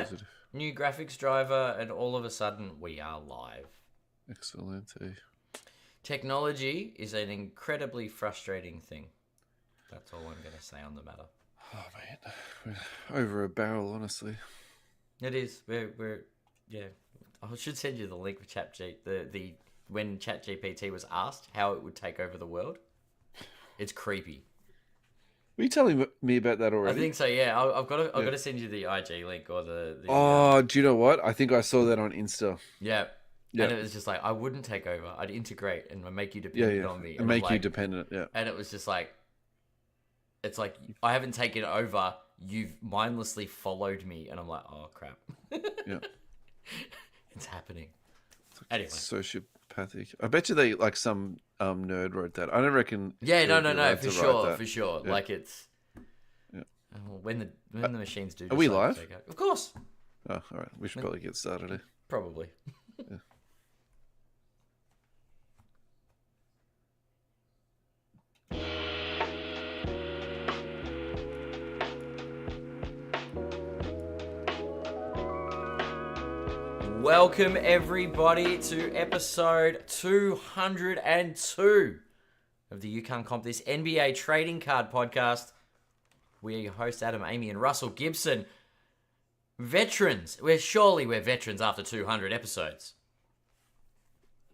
positive. New graphics driver, and all of a sudden we are live. Excellent. Technology is an incredibly frustrating thing. That's all I'm going to say on the matter. Oh man, we're over a barrel, honestly. It is. We're yeah. I should send you the link for the when ChatGPT was asked how it would take over the world. It's creepy. Were you telling me about that already? I think so. Yeah, I've got to send you the IG link or the do you know what? I think I saw that on Insta. Yeah. And it was just like, I wouldn't take over. I'd integrate and make you dependent on me. And make you dependent, yeah. And it was just like, it's like, I haven't taken over. You've mindlessly followed me. And I'm like, oh, crap. Yeah. It's happening. Anyway. Sociopathic. I bet you they, like, some nerd wrote that. I don't reckon... Yeah, no, for sure. Yeah. Like, it's... Yeah. When the machines do... Are we live? Of course. Oh, all right. We should probably get started here. Probably. Yeah. Welcome, everybody, to episode 202 of the You Can't Comp This NBA Trading Card Podcast. We are your hosts, Adam, Amy, and Russell Gibson. Veterans. We're veterans after 200 episodes.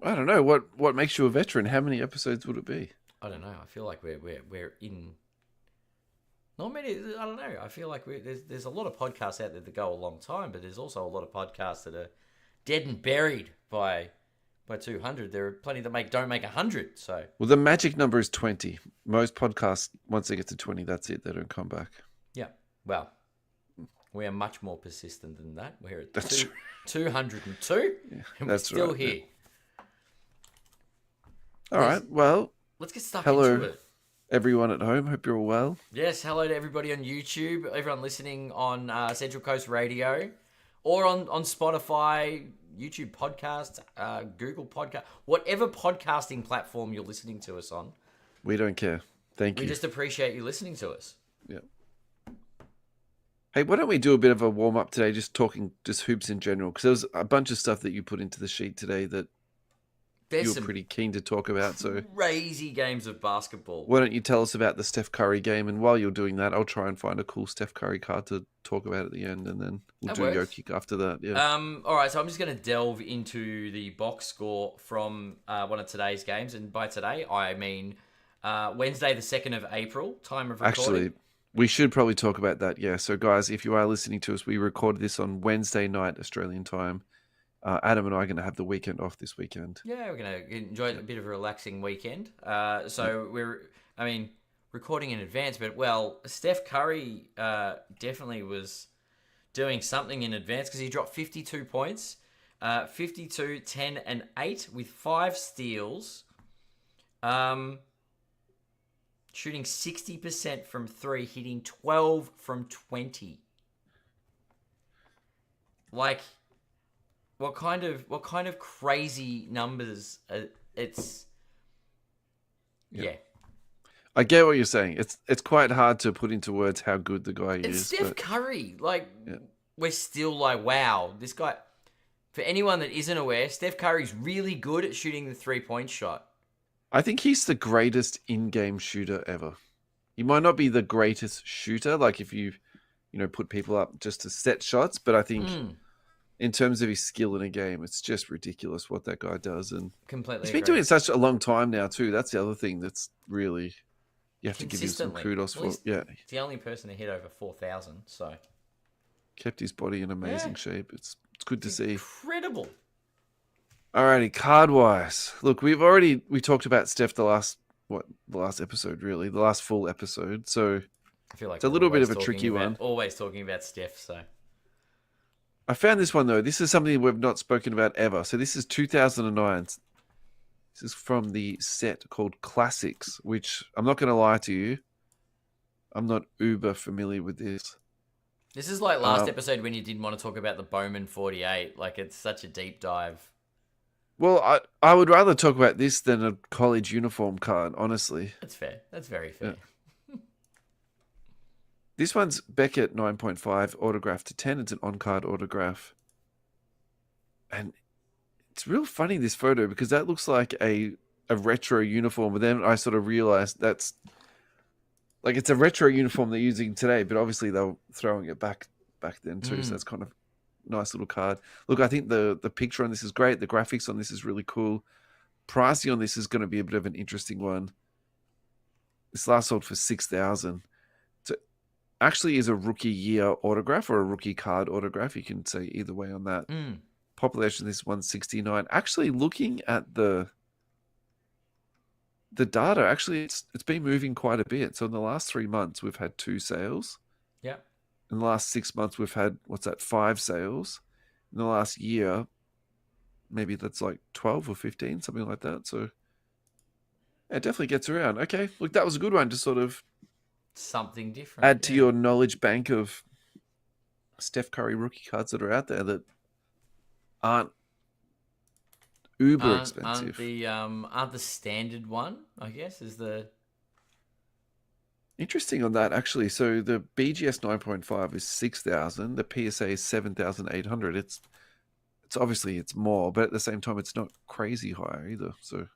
I don't know. What makes you a veteran? How many episodes would it be? I don't know. I feel like we're in... Not many... I don't know. I feel like there's a lot of podcasts out there that go a long time, but there's also a lot of podcasts that are dead and buried by 200. There are plenty that don't make 100. So well, the magic number is 20. Most podcasts, once they get to 20, that's it. They don't come back. Yeah. Well, we are much more persistent than that. We're at 202, and we're that's still right, here. Yeah. All right. Well, let's get stuck hello, into it. Everyone at home. Hope you're all well. Yes. Hello to everybody on YouTube. Everyone listening on Central Coast Radio. Or on Spotify, YouTube podcasts, Google podcast, whatever podcasting platform you're listening to us on. We don't care. Thank you. We just appreciate you listening to us. Yeah. Hey, why don't we do a bit of a warm up today, just talking just hoops in general? Because there was a bunch of stuff that you put into the sheet today that you were pretty keen to talk about. So crazy games of basketball. Why don't you tell us about the Steph Curry game? And while you're doing that, I'll try and find a cool Steph Curry card to talk about at the end, and then we'll do Yo Kick after that. Yeah. All right. So I'm just going to delve into the box score from one of today's games, and by today I mean Wednesday, the 2nd of April, time of recording. Actually, we should probably talk about that. Yeah. So guys, if you are listening to us, we recorded this on Wednesday night Australian time. Adam and I are going to have the weekend off this weekend. Yeah, we're going to enjoy a bit of a relaxing weekend. We're recording in advance, but Steph Curry definitely was doing something in advance because he dropped 52 points, 52, 10, and 8 with 5 steals, shooting 60% from 3, hitting 12 from 20. Like... What kind of crazy numbers? It's yeah. I get what you're saying. It's quite hard to put into words how good the guy is. It's Steph Curry. We're still like, wow, this guy. For anyone that isn't aware, Steph Curry's really good at shooting the 3-point shot. I think he's the greatest in-game shooter ever. He might not be the greatest shooter, like if you put people up just to set shots, but I think. In terms of his skill in a game, it's just ridiculous what that guy does. And completely he's been doing it such a long time now, too. That's the other thing that's really... You have to give him some kudos for. Yeah. He's the only person to hit over 4,000, so... Kept his body in amazing shape. It's good to see. Incredible. Alrighty, card-wise. Look, we talked about Steph the last episode, really. The last full episode. So I feel like it's a little bit of a tricky one. Always talking about Steph, so... I found this one, though. This is something we've not spoken about ever. So this is 2009. This is from the set called Classics, which I'm not going to lie to you. I'm not uber familiar with this. This is like last episode when you didn't want to talk about the Bowman 48. Like, it's such a deep dive. Well, I would rather talk about this than a college uniform card, honestly. That's fair. That's very fair. This one's Beckett 9.5, autograph to 10. It's an on-card autograph. And it's real funny, this photo, because that looks like a retro uniform. But then I sort of realized that's like it's a retro uniform they're using today, but obviously they were throwing it back then too. So that's kind of nice little card. Look, I think the picture on this is great. The graphics on this is really cool. Pricing on this is going to be a bit of an interesting one. This last sold for 6,000. So actually is a rookie year autograph or a rookie card autograph. You can say either way on that. Population, this 169. Actually, looking at the data, actually it's been moving quite a bit. So in the last 3 months, we've had 2 sales. Yeah. In the last 6 months, we've had 5 sales. In the last year, maybe that's like 12 or 15, something like that. So yeah, it definitely gets around. Okay, look, that was a good one to sort of something different. Add to your knowledge bank of Steph Curry rookie cards that are out there that aren't uber expensive. Aren't the standard one, I guess, is the... Interesting on that, actually. So the BGS 9.5 is 6,000. The PSA is 7,800. It's obviously it's more, but at the same time, it's not crazy high either. So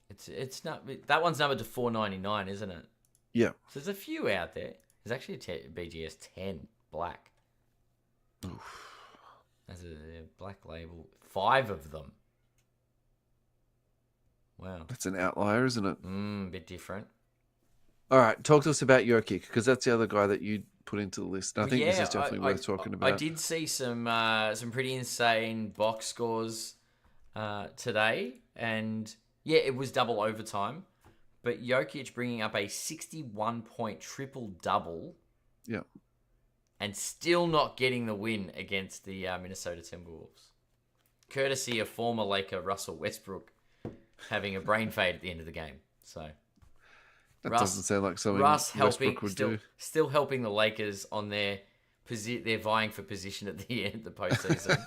it's not, that one's numbered to 499, isn't it? Yeah. So there's a few out there. There's actually a BGS 10 black. Oof. That's a black label. 5 of them. Wow. That's an outlier, isn't it? A bit different. All right, talk to us about Jokic, because that's the other guy that you put into the list. And I think this is definitely worth talking about. I did see some pretty insane box scores today, and yeah, it was double overtime. But Jokic bringing up a 61-point triple-double. Yeah. And still not getting the win against the Minnesota Timberwolves. Courtesy of former Laker Russell Westbrook having a brain fade at the end of the game. So that doesn't sound like something Westbrook would do. Still helping the Lakers on their vying for position at the end of the postseason.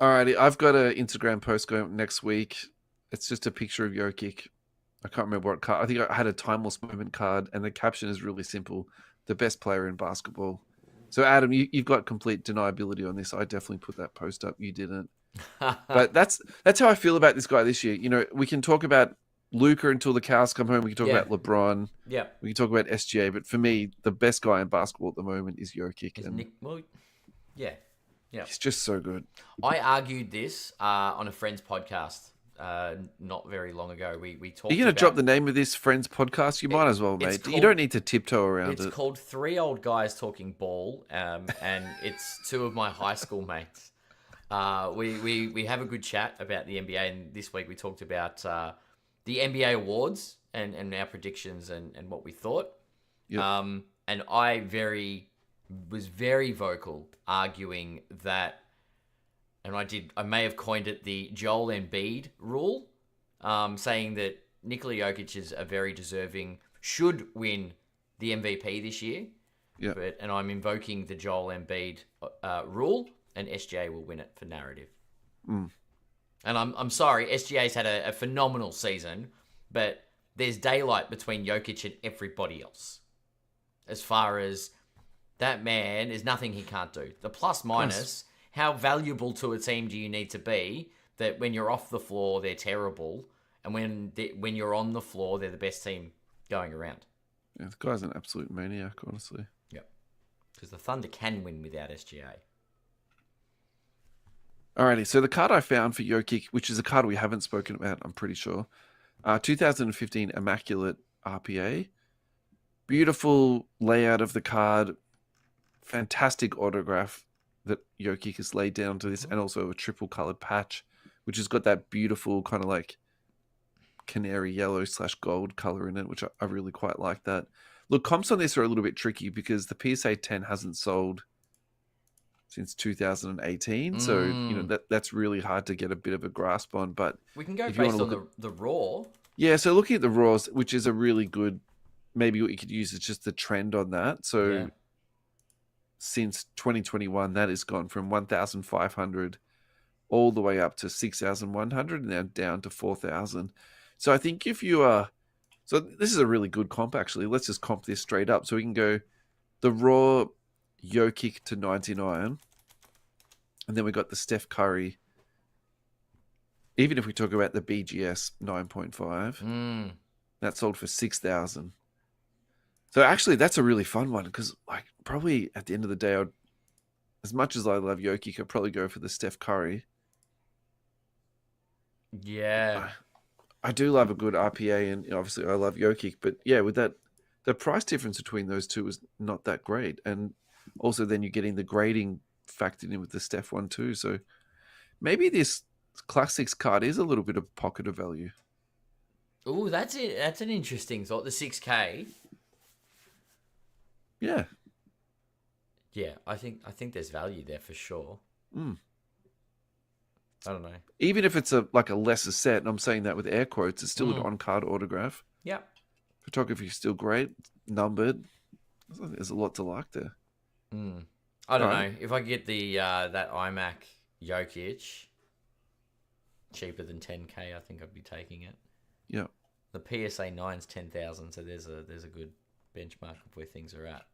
Alrighty, I've got an Instagram post going up next week. It's just a picture of Jokic. I can't remember what card. I think I had a timeless moment card, and the caption is really simple: the best player in basketball. So, Adam, you've got complete deniability on this. I definitely put that post up. You didn't. But that's how I feel about this guy this year. You know, we can talk about Luka until the cows come home. We can talk about LeBron. Yeah. We can talk about SGA. But for me, the best guy in basketball at the moment is Jokic. Yeah. He's just so good. I argued this on a friend's podcast not very long ago. We talked. Are you going to drop the name of this friend's podcast? You might as well, mate. You don't need to tiptoe around it. It's called Three Old Guys Talking Ball, and it's 2 of my high school mates. We have a good chat about the NBA, and this week we talked about the NBA awards and our predictions and what we thought. Yep. And I was very vocal arguing that, and I may have coined it the Joel Embiid rule, saying that Nikola Jokic is a very deserving, should win the MVP this year. Yeah. And I'm invoking the Joel Embiid rule, and SGA will win it for narrative. And I'm sorry, SGA's had a phenomenal season, but there's daylight between Jokic and everybody else. As far as that man, there's nothing he can't do. The plus minus, how valuable to a team do you need to be that when you're off the floor, they're terrible, and when you're on the floor, they're the best team going around? Yeah, the guy's an absolute maniac, honestly. Yep. Because the Thunder can win without SGA. Alrighty, so the card I found for Jokic, which is a card we haven't spoken about, I'm pretty sure, 2015 Immaculate RPA. Beautiful layout of the card. Fantastic autograph that Jokic has laid down to this, and also a triple colored patch, which has got that beautiful kind of like canary yellow / gold color in it, which I really quite like that. Look, comps on this are a little bit tricky because the PSA 10 hasn't sold since 2018, so you know that's really hard to get a bit of a grasp on. But we can go based on the raw. Yeah, so looking at the raws, which is a really good, maybe what you could use is just the trend on that. So since 2021, that has gone from 1,500 all the way up to 6,100, and now down to 4,000. So I think if you are So this is a really good comp, actually. Let's just comp this straight up. So we can go the raw Jokic to 99, and then we got the Steph Curry. Even if we talk about the BGS 9.5, that sold for 6,000. So actually, that's a really fun one because, like, probably at the end of the day, as much as I love Jokic, I'd probably go for the Steph Curry. Yeah. I do love a good RPA, and obviously I love Jokic, but yeah, with that, the price difference between those two is not that great, and also then you're getting the grading factored in with the Steph one too. So maybe this Classics card is a little bit of pocket of value. Oh, that's it. That's an interesting thought. The 6K. Yeah. Yeah, I think there's value there for sure. Mm. I don't know. Even if it's a lesser set, and I'm saying that with air quotes, it's still an on-card autograph. Yeah. Photography is still great, numbered. There's a lot to like there. I don't know. If I get the that iMac Jokic cheaper than 10K, I think I'd be taking it. Yeah. The PSA 9's 10,000, so there's a good benchmark of where things are at.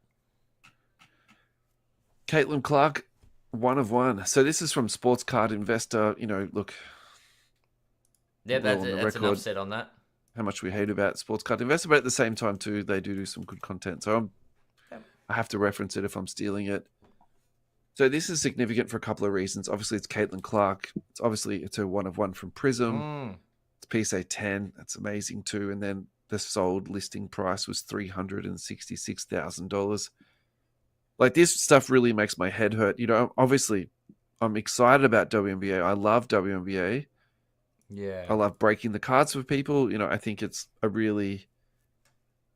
Caitlin Clark, 1 of 1. So this is from Sports Card Investor. Look. Yeah, that's enough said on that. How much we hate about Sports Card Investor, but at the same time too, they do some good content. So I have to reference it if I'm stealing it. So this is significant for a couple of reasons. Obviously, it's Caitlin Clark. It's a 1 of 1 from Prism. It's PSA 10. That's amazing too. And then the sold listing price was $366,000. Like, this stuff really makes my head hurt. Obviously, I'm excited about WNBA. I love WNBA. Yeah. I love breaking the cards for people. I think it's a really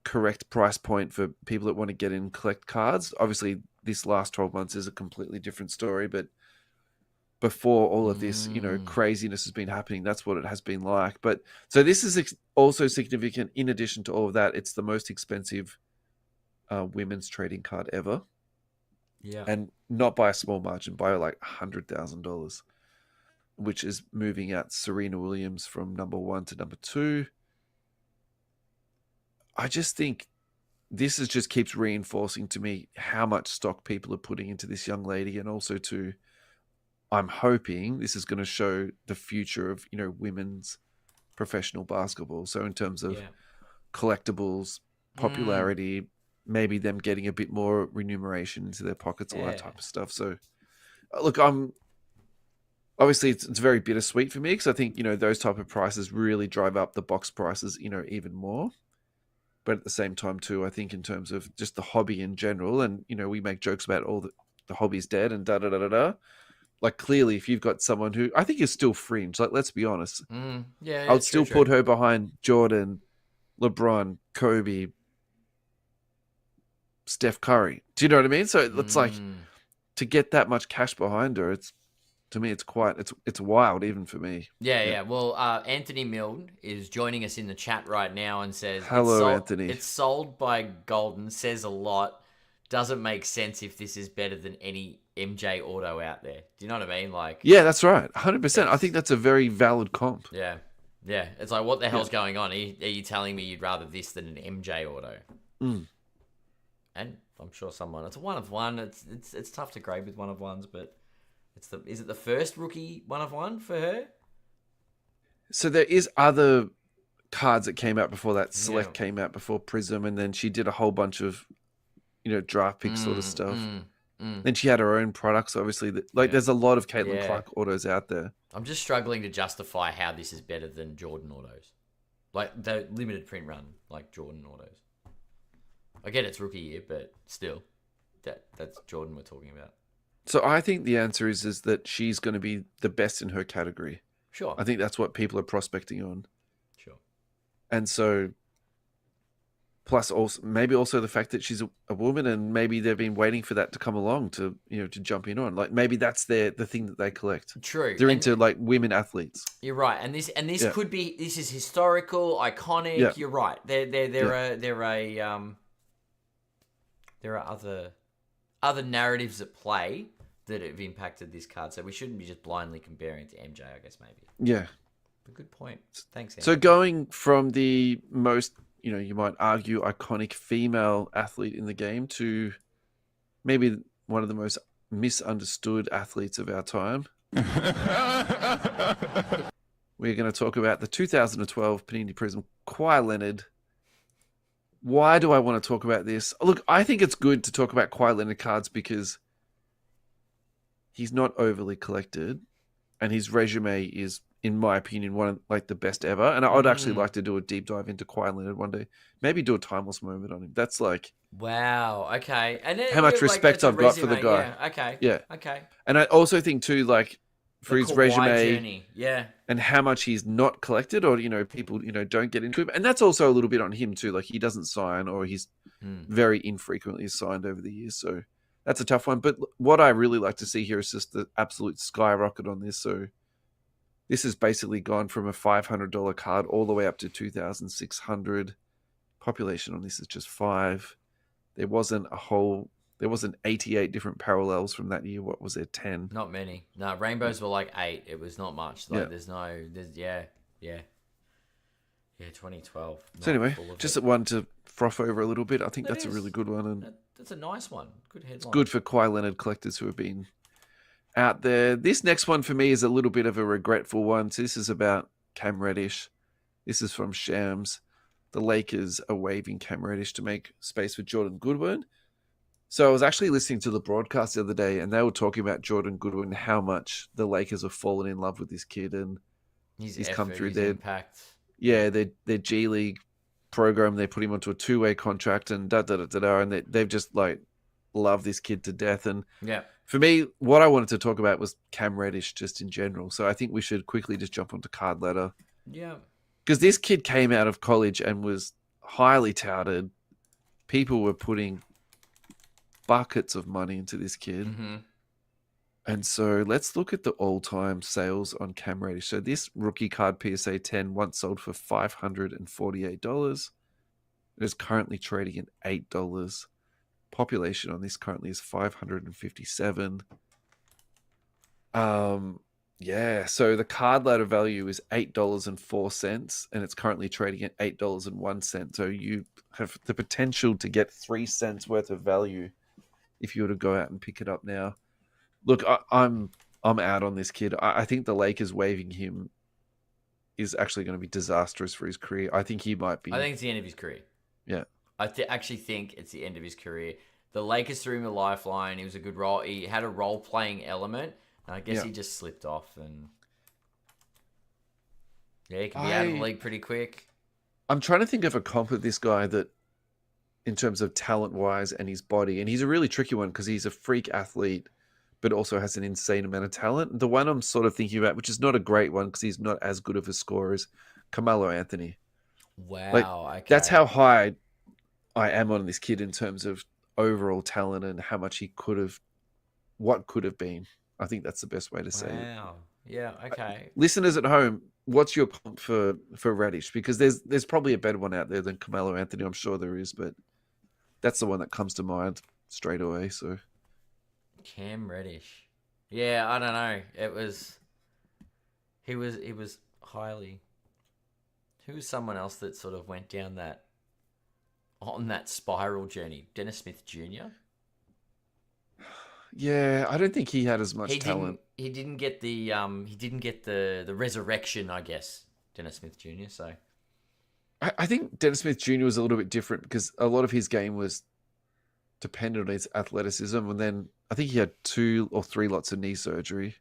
correct price point for people that want to get in and collect cards. Obviously, this last 12 months is a completely different story, but before all of this, craziness has been happening, that's what it has been like. But so this is also significant. In addition to all of that, it's the most expensive women's trading card ever. Yeah. And not by a small margin, by like $100,000, which is moving out Serena Williams from number 1 to number 2. I just think this just keeps reinforcing to me how much stock people are putting into this young lady, and also I'm hoping this is going to show the future of, women's professional basketball. So in terms of collectibles, popularity, maybe them getting a bit more remuneration into their pockets, all that type of stuff. So look, obviously it's very bittersweet for me, because I think, those type of prices really drive up the box prices, even more. But at the same time too, I think in terms of just the hobby in general, and, we make jokes about all the hobby's dead and da-da-da-da-da. Like, clearly, if you've got someone who I think is still fringe, like, let's be honest. Yeah, I would still put her behind Jordan, LeBron, Kobe, Steph Curry. Do you know what I mean? So it's like, to get that much cash behind her, to me, it's wild, even for me. Yeah. Well, Anthony Milne is joining us in the chat right now and says, "Hello, Anthony. It's sold by Golden. Says a lot. Doesn't make sense if this is better than any MJ auto out there." Do you know what I mean? Like, yeah, that's right, 100%. I think that's a very valid comp. Yeah. It's like, what the hell's going on? Are you telling me you'd rather this than an MJ auto? And I'm sure someone. It's a 1 of 1. It's tough to grade with 1 of 1s, but. Is it the first rookie 1 of 1 for her? So there is other cards that came out before that. Select came out before Prism, and then she did a whole bunch of, draft pick sort of stuff. Then she had her own products, obviously. There's a lot of Caitlin Clark autos out there. I'm just struggling to justify how this is better than Jordan autos, like the limited print run, like Jordan autos. I get it's rookie year, but still, that's Jordan we're talking about. So I think the answer is that she's going to be the best in her category. Sure. I think that's what people are prospecting on. Sure. And so, plus also maybe also the fact that she's a woman, and maybe they've been waiting for that to come along to jump in on. Like, maybe that's the thing that they collect. True. They're into like women athletes. You're right, and this could be, this is historical, iconic. Yeah. You're right. There are other narratives at play that have impacted this card, so we shouldn't be just blindly comparing it to MJ, I guess, maybe. Yeah. But good point. Thanks, Andy. So going from the most, you might argue, iconic female athlete in the game to maybe one of the most misunderstood athletes of our time. We're going to talk about the 2012 Panini Prism Kawhi Leonard. Why do I want to talk about this? Look, I think it's good to talk about Kawhi Leonard cards because he's not overly collected, and his resume is, in my opinion, one of like the best ever. And I would actually like to do a deep dive into Kawhi Leonard one day. Maybe do a timeless moment on him. That's like wow. Okay, and then, how much respect I've got for the guy. Yeah. Okay. Yeah. Okay. And I also think too, like for his Kawhi resume, journey. Yeah. and how much he's not collected, or people don't get into him, and that's also a little bit on him too. Like he doesn't sign, or he's very infrequently signed over the years, so that's a tough one. But what I really like to see here is just the absolute skyrocket on this. So this has basically gone from a $500 card all the way up to 2,600. Population on this is just 5. There wasn't 88 different parallels from that year. What was there, 10? Not many. No, rainbows were like 8. It was not much. Like there's 2012. So anyway, just one to froth over a little bit. I think that's a really good one, and that's a nice one. Good headline. It's good for Kawhi Leonard collectors who have been out there. This next one for me is a little bit of a regretful one. So this is about Cam Reddish. This is from Shams. The Lakers are waiving Cam Reddish to make space for Jordan Goodwin. So I was actually listening to the broadcast the other day, and they were talking about Jordan Goodwin, how much the Lakers have fallen in love with this kid, and he's come through their impact. Yeah, their G League program. They put him onto a 2-way contract, and and they've just like loved this kid to death. And for me, what I wanted to talk about was Cam Reddish just in general. So I think we should quickly just jump onto Card Ladder. Yeah, because this kid came out of college and was highly touted. People were putting buckets of money into this kid. Mm-hmm. And so let's look at the all-time sales on Cam Reddish. So this rookie card PSA 10 once sold for $548. It is currently trading at $8. Population on this currently is 557. So the card ladder value is $8.04, and it's currently trading at $8.01. So you have the potential to get 3 cents worth of value if you were to go out and pick it up now. Look, I'm out on this kid. I think the Lakers waiving him is actually going to be disastrous for his career. I think he might be. I think it's the end of his career. Yeah. I actually think it's the end of his career. The Lakers threw him a lifeline. He was a good role. He had a role-playing element. I guess he just slipped off, and he can be out of the league pretty quick. I'm trying to think of a comp of this guy that, in terms of talent-wise and his body, and he's a really tricky one because he's a freak athlete, but also has an insane amount of talent. The one I'm sort of thinking about, which is not a great one because he's not as good of a scorer, is Carmelo Anthony. Wow, okay. That's how high I am on this kid in terms of overall talent and how much he could have, what could have been. I think that's the best way to say it. Wow. Yeah, okay. Listeners at home, what's your comp for Reddish? Because there's probably a better one out there than Carmelo Anthony. I'm sure there is, but that's the one that comes to mind straight away. So Cam Reddish. Yeah, I don't know. He was highly. Who was someone else that sort of went down on that spiral journey? Dennis Smith Jr. Yeah, I don't think he had as much talent. He didn't get the resurrection, I guess. Dennis Smith Jr. So I think Dennis Smith Jr. was a little bit different because a lot of his game was dependent on his athleticism, and then I think he had 2 or 3 lots of knee surgery.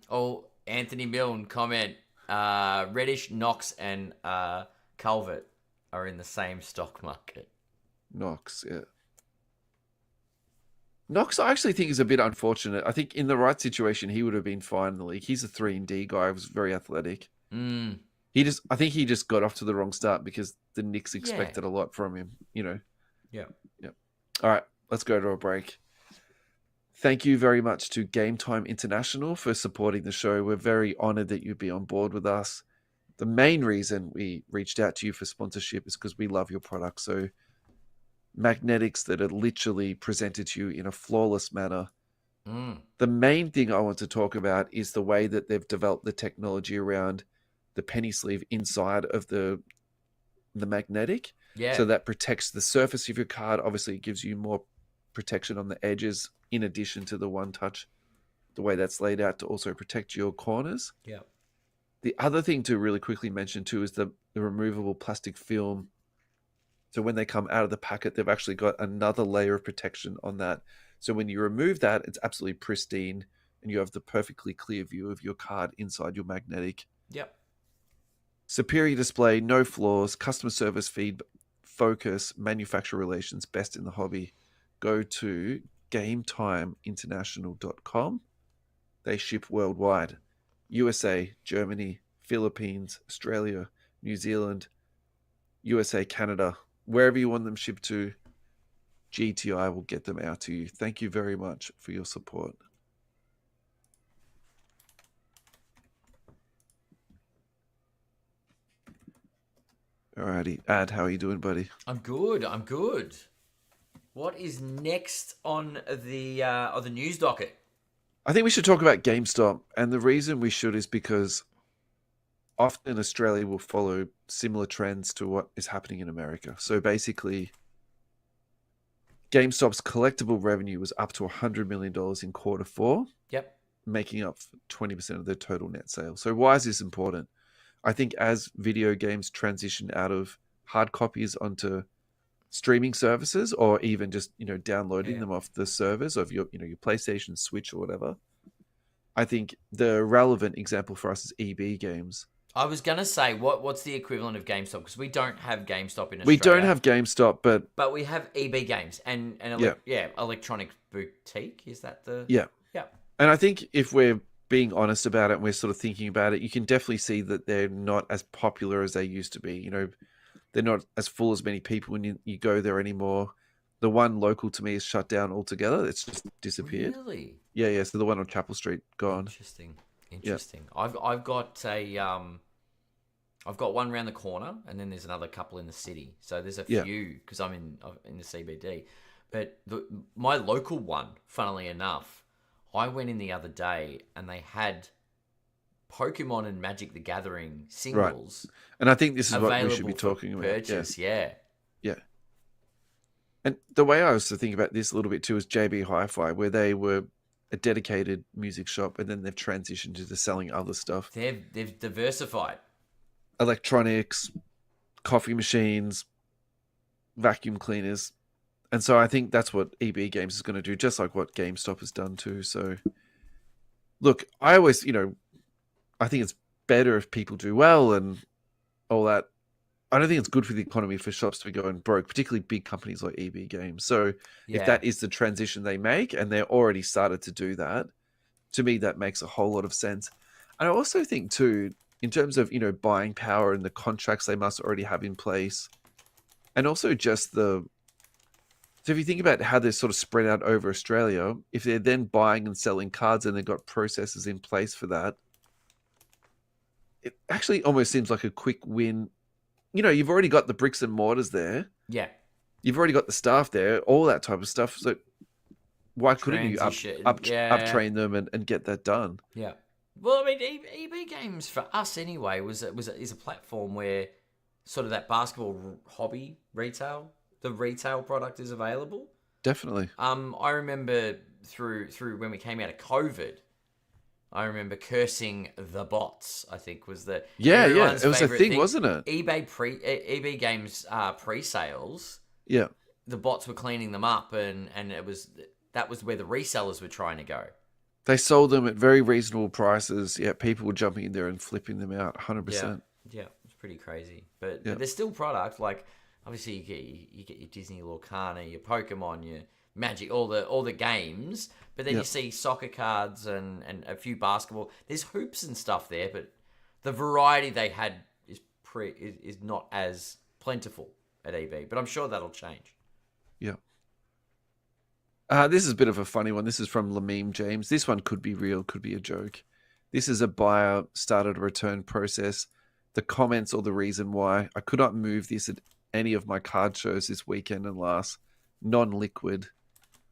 Oh, Anthony Milne comment. Reddish, Knox, and Calvert are in the same stock market. Knox, yeah. Knox, I actually think is a bit unfortunate. I think in the right situation, he would have been fine in the league. He's a 3-and-D guy. He was very athletic. I think he just got off to the wrong start because the Knicks expected a lot from him, Yeah. All right, let's go to a break. Thank you very much to Game Time International for supporting the show. We're very honored that you'd be on board with us. The main reason we reached out to you for sponsorship is because we love your product. So magnetics that are literally presented to you in a flawless manner. The main thing I want to talk about is the way that they've developed the technology around the penny sleeve inside of the the magnetic. Yeah. So that protects the surface of your card. Obviously, it gives you more protection on the edges, in addition to the one touch, the way that's laid out to also protect your corners. Yeah. The other thing to really quickly mention too is the removable plastic film. So when they come out of the packet, they've actually got another layer of protection on that. So when you remove that, it's absolutely pristine and you have the perfectly clear view of your card inside your magnetic. Yep. Superior display, no flaws, customer service feed, focus, manufacturer relations, best in the hobby. Go to gametimeinternational.com. They ship worldwide. USA, Germany, Philippines, Australia, New Zealand, USA, Canada, wherever you want them shipped to, GTI will get them out to you. Thank you very much for your support. Alrighty, Ad, how are you doing, buddy? I'm good. I'm good. What is next on the news docket? I think we should talk about GameStop, and the reason we should is because often Australia will follow similar trends to what is happening in America. So basically, GameStop's collectible revenue was up to $100 million in quarter four. Yep. Making up 20% of their total net sales. So why is this important? I think as video games transition out of hard copies onto streaming services, or even just downloading them off the servers of your your PlayStation, Switch, or whatever, I think the relevant example for us is EB Games. I was gonna say what's the equivalent of GameStop, because we don't have GameStop in Australia. We don't have GameStop, but we have EB Games and electronic boutique. Is that the yeah. And I think if we're being honest about it and we're sort of thinking about it, you can definitely see that they're not as popular as they used to be. They're not as full as many people when you go there anymore. The one local to me is shut down altogether. It's just disappeared. Really? Yeah. So the one on Chapel Street gone. Interesting. Yeah. I've got I've got one around the corner, and then there's another couple in the city. So there's a few because I'm in the CBD. But my local one, funnily enough, I went in the other day and they had Pokemon and Magic the Gathering singles. Right. And I think this is what we should be for talking about. purchase. Yeah. And the way I was to think about this a little bit too is JB Hi-Fi, where they were a dedicated music shop and then they've transitioned to selling other stuff. They've diversified. Electronics, coffee machines, vacuum cleaners. And so I think that's what EB Games is going to do, just like what GameStop has done too. So, look, I always, I think it's better if people do well and all that. I don't think it's good for the economy for shops to be going broke, particularly big companies like EB Games. So if that is the transition they make, and they're already started to do that, to me, that makes a whole lot of sense. And I also think too, in terms of, buying power and the contracts they must already have in place, and also just so if you think about how they're sort of spread out over Australia, if they're then buying and selling cards and they've got processes in place for that, it actually almost seems like a quick win. You've already got the bricks and mortars there. Yeah. You've already got the staff there, all that type of stuff. So why couldn't you up-train them and get that done? Yeah. Well, I mean, EB Games for us anyway is a platform where sort of that basketball hobby retail, the retail product is available. Definitely. I remember through when we came out of COVID, I remember cursing the bots. I think was the it was a thing, wasn't it? EB Games pre-sales. Yeah, the bots were cleaning them up, and that was where the resellers were trying to go. They sold them at very reasonable prices. Yeah, people were jumping in there and flipping them out 100%. Yeah, it's pretty crazy. But there's still product. Like, obviously, you get your Disney Lorcana, your Pokemon, your Magic, all the games. But then you see soccer cards and a few basketball. There's hoops and stuff there, but the variety they had is not as plentiful at EB. But I'm sure that'll change. Yeah. This is a bit of a funny one. This is from Lameme James. This one could be real, could be a joke. This is a buyer started a return process. The comments or the reason why: I could not move this at any of my card shows this weekend and last. Non-liquid.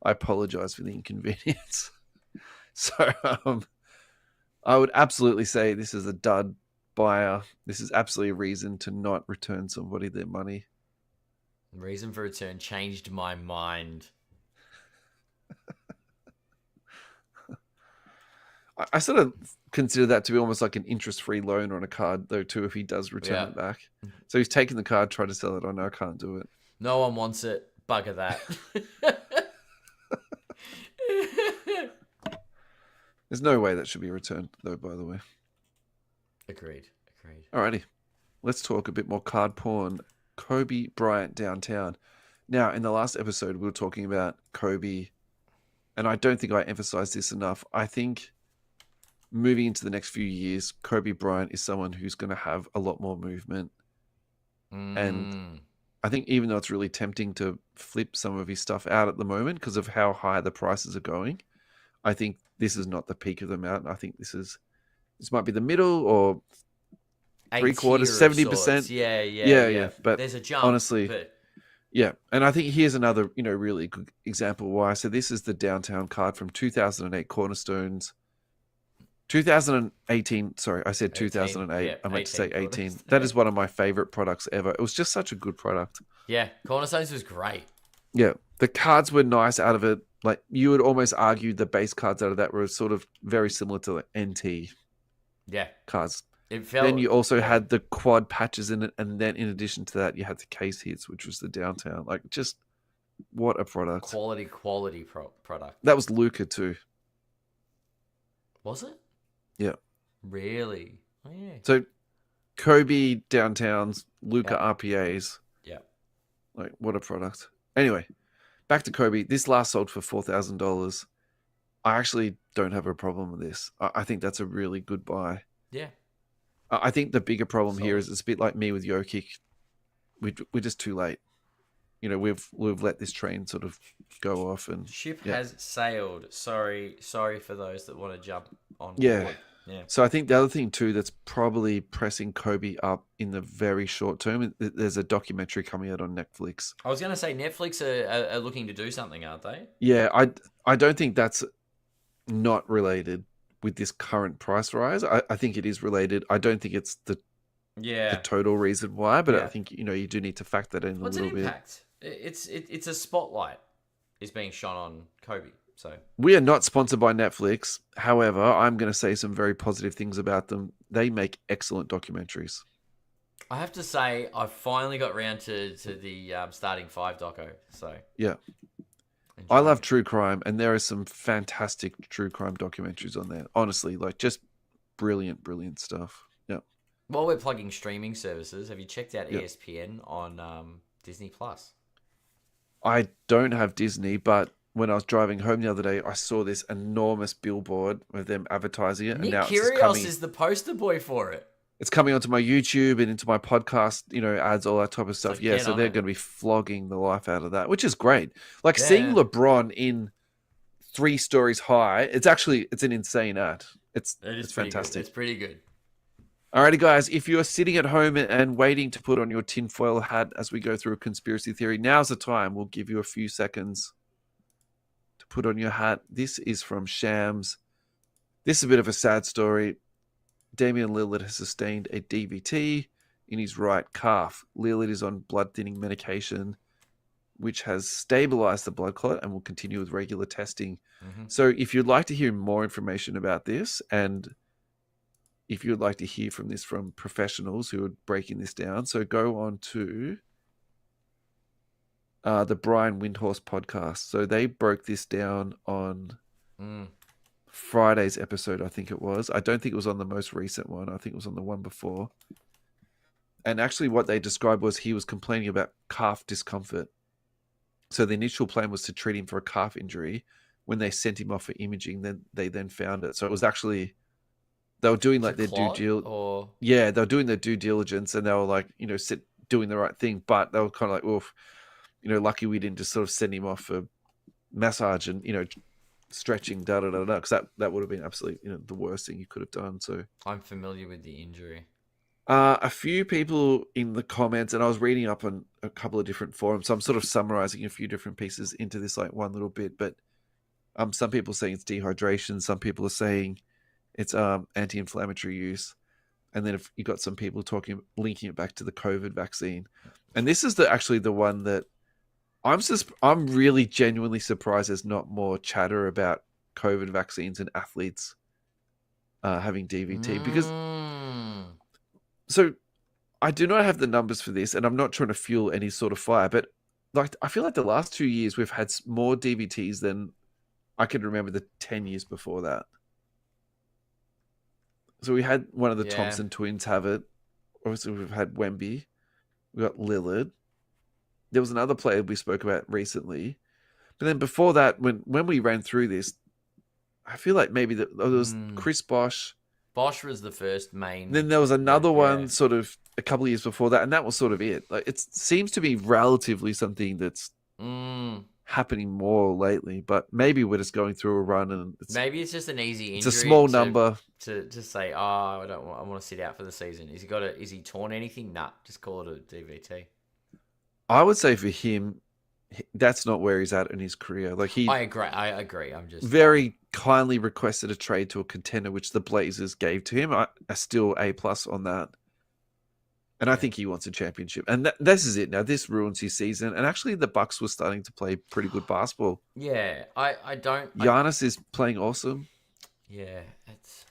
I apologize for the inconvenience. So I would absolutely say this is a dud buyer, this is absolutely a reason to not return somebody their money. Reason for return changed my mind. I sort of consider that to be almost like an interest-free loan on a card, though, too, if he does return it back. So he's taken the card, tried to sell it. Oh, no, I can't do it. No one wants it. Bugger that. There's no way that should be returned, though, by the way. Agreed. Alrighty. Let's talk a bit more card porn. Kobe Bryant downtown. Now, in the last episode, we were talking about Kobe, and I don't think I emphasized this enough. I think moving into the next few years, Kobe Bryant is someone who's going to have a lot more movement. And I think even though it's really tempting to flip some of his stuff out at the moment because of how high the prices are going, I think this is not the peak of the mountain. I think this might be the middle or three-quarters, 70%. Yeah. But there's a jump. Honestly, yeah. And I think here's another, really good example why. So this is the downtown card from 2008 Cornerstones. 2018, sorry, I said 2008. Yeah, I meant to say 18. Cornerstones. That is one of my favorite products ever. It was just such a good product. Yeah, Cornerstones was great. Yeah, the cards were nice out of it. Like, you would almost argue the base cards out of that were sort of very similar to the NT cards. It felt, then you also had the quad patches in it, and then in addition to that, you had the case hits, which was the downtown. Like, just what a product. Quality product. That was Luca too. Was it? Yeah. Really? Oh, yeah. So Kobe downtowns, Luca RPAs. Yeah. Like, what a product. Anyway, back to Kobe. This last sold for $4,000. I actually don't have a problem with this. I think that's a really good buy. Yeah. I think the bigger problem here is it's a bit like me with Jokic. We're just too late. We've let this train sort of go off, and ship has sailed. Sorry for those that want to jump on board. Yeah. So I think the other thing too that's probably pressing Kobe up in the very short term, there's a documentary coming out on Netflix. I was going to say Netflix are looking to do something, aren't they? Yeah, I don't think that's not related with this current price rise. I think it is related. I don't think it's the total reason why, but I think you do need to factor that in What's a little an impact? It's a spotlight is being shone on Kobe. So we are not sponsored by Netflix. However, I'm going to say some very positive things about them. They make excellent documentaries. I have to say, I finally got round to the Starting 5 doco. So yeah, I love true crime, and there are some fantastic true crime documentaries on there. Honestly, like, just brilliant stuff. Yeah. While we're plugging streaming services, have you checked out ESPN on Disney Plus? I don't have Disney, but when I was driving home the other day, I saw this enormous billboard with them advertising it. Nick and now Kyrgios is the poster boy for it. It's coming onto my YouTube and into my podcast, ads, all that type of stuff. So so they're going to be flogging the life out of that, which is great. Like, seeing LeBron in 3 stories high, it's an insane ad. It's fantastic. Good. It's pretty good. Alrighty, guys, if you're sitting at home and waiting to put on your tinfoil hat as we go through a conspiracy theory, now's the time. We'll give you a few seconds to put on your hat. This is from Shams. This is a bit of a sad story. Damian Lillard has sustained a DVT in his right calf. Lillard is on blood-thinning medication, which has stabilized the blood clot and will continue with regular testing. Mm-hmm. So if you'd like to hear more information about this, and if you'd like to hear from this from professionals who are breaking this down, so go on to the Brian Windhorse podcast. So they broke this down on Friday's episode, I think it was. I don't think it was on the most recent one. I think it was on the one before. And actually what they described was he was complaining about calf discomfort. So the initial plan was to treat him for a calf injury. When they sent him off for imaging, then they found it. So it was actually, they were doing like their due diligence. Yeah, they were doing their due diligence, and they were like, doing the right thing. But they were kind of like, oof, lucky we didn't just sort of send him off for massage and, stretching, because that would have been absolutely, the worst thing you could have done. So I'm familiar with the injury. A few people in the comments, and I was reading up on a couple of different forums, so I'm sort of summarizing a few different pieces into this like one little bit, but some people are saying it's dehydration, some people are saying it's anti-inflammatory use. And then if you got some people linking it back to the COVID vaccine. And this is actually the one that I'm really genuinely surprised there's not more chatter about COVID vaccines and athletes having DVT because so I do not have the numbers for this, and I'm not trying to fuel any sort of fire, but like I feel like the last 2 years we've had more DVTs than I can remember the 10 years before that. So we had one of the Thompson twins have it. Obviously, we've had Wemby. We got Lillard. There was another player we spoke about recently. But then before that, when we ran through this, I feel like maybe there was Chris Bosh. Bosh was the first main. Then there was another one sort of a couple of years before that, and that was sort of it. Like it seems to be relatively something that's happening more lately, but maybe we're just going through a run and maybe it's just an easy injury. It's a small number to just say, I want to sit out for the season. Is he torn anything? Nah, just call it a DVT. I would say for him, that's not where he's at in his career. Like I agree. I'm just very kindly requested a trade to a contender, which the Blazers gave to him. I still A+ on that. And I think he wants a championship. And this is it now. This ruins his season. And actually, the Bucks were starting to play pretty good basketball. Yeah, I don't... Giannis is playing awesome. Yeah, it's...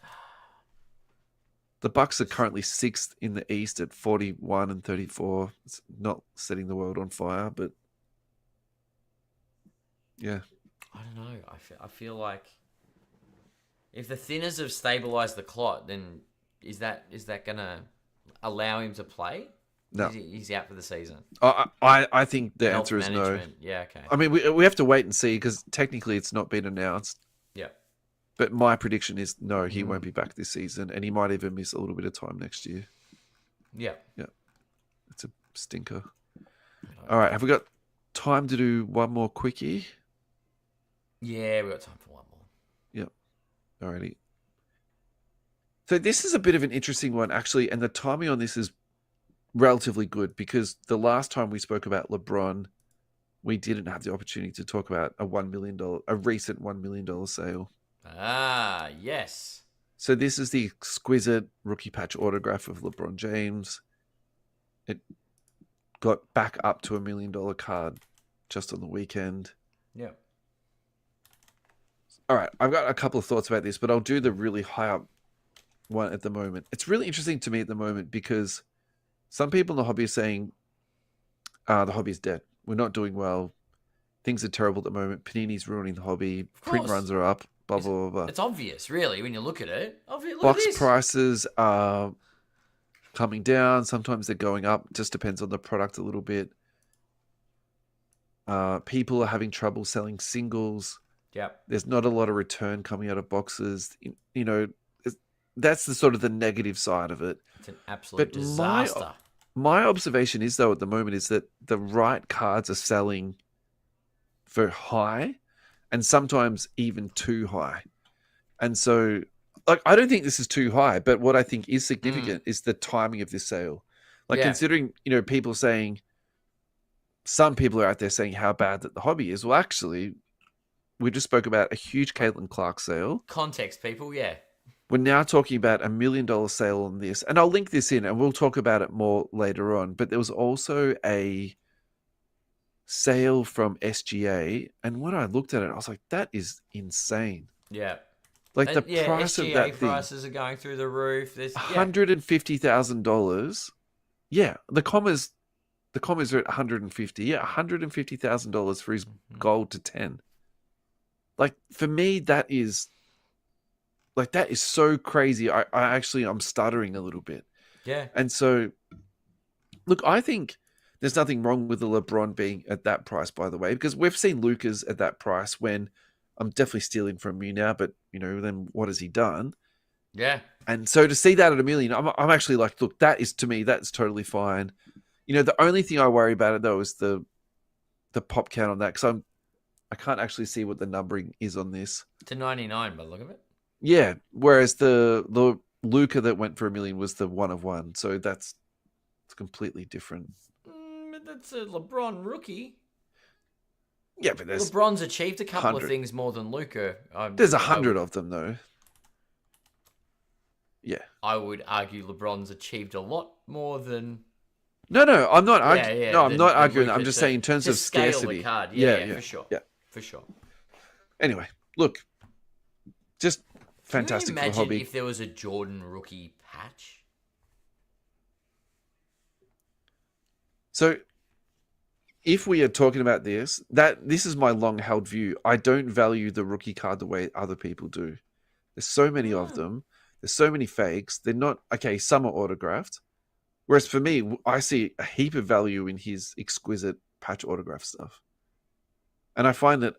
The Bucks are currently 6th in the East at 41 and 34. It's not setting the world on fire, but... Yeah. I don't know. I feel like... If the thinners have stabilized the clot, then is that going to... allow him to play? No. He's out for the season. I think the Health answer is management. no. Yeah, okay. I mean, we have to wait and see because technically it's not been announced. Yeah. But my prediction is no, he won't be back this season, and he might even miss a little bit of time next year. Yeah. Yeah. It's a stinker. All right, have we got time to do one more quickie? Yeah, we got time for one more. Yep. Alrighty. So this is a bit of an interesting one, actually, and the timing on this is relatively good because the last time we spoke about LeBron, we didn't have the opportunity to talk about a recent $1 million sale. Ah, yes. So this is the exquisite rookie patch autograph of LeBron James. It got back up to $1 million card just on the weekend. Yeah. All right, I've got a couple of thoughts about this, but I'll do the really high up one at the moment. It's really interesting to me at the moment because some people in the hobby are saying the hobby is dead. We're not doing well. Things are terrible at the moment. Panini's ruining the hobby. Print runs are up. Blah, blah, blah, blah. It's obvious, really, when you look at it. Box prices are coming down. Sometimes they're going up. Just depends on the product a little bit. People are having trouble selling singles. Yep. There's not a lot of return coming out of boxes. You know, that's the sort of the negative side of it. It's an absolute disaster. My observation is, though, at the moment is that the right cards are selling for high and sometimes even too high. And so, like, I don't think this is too high, but what I think is significant is the timing of this sale. Like, considering, people saying, some people are out there saying how bad that the hobby is. Well, actually, we just spoke about a huge Caitlin Clark sale. Context, people, yeah. We're now talking about $1 million sale on this. And I'll link this in and we'll talk about it more later on. But there was also a sale from SGA. And when I looked at it, I was like, that is insane. Yeah. Like the price SGA of that thing. prices are going through the roof. $150,000. Yeah. The commas are at 150. Yeah. $150,000 for his gold to 10. Like for me, that is so crazy. I'm stuttering a little bit. Yeah. And so, look, I think there's nothing wrong with the LeBron being at that price, by the way, because we've seen Luka's at that price when I'm definitely stealing from you now, but, then what has he done? Yeah. And so to see that at $1 million, I'm actually like, look, that is, to me, that's totally fine. The only thing I worry about it, though, is the pop count on that, because I can't actually see what the numbering is on this. To 99 by the look of it. Yeah, whereas the Luka that went for $1 million was the 1 of 1, so it's completely different. But that's a LeBron rookie. Yeah, but there's LeBron's achieved a couple of things more than Luka. There's 100 of them though. Yeah. I would argue LeBron's achieved a lot more than No, I'm not yeah, arguing. No, I'm than not arguing that. I'm Luka just saying in terms to of scale the scarcity. card. Yeah, Yeah, yeah, for sure, yeah. for sure. Anyway, look, just Can you fantastic for the imagine hobby. if there was a Jordan rookie patch? So if we are talking about this is my long held view. I don't value the rookie card the way other people do. There's so many of them. There's so many fakes. They're not okay. Some are autographed. Whereas for me, I see a heap of value in his exquisite patch autograph stuff. And I find that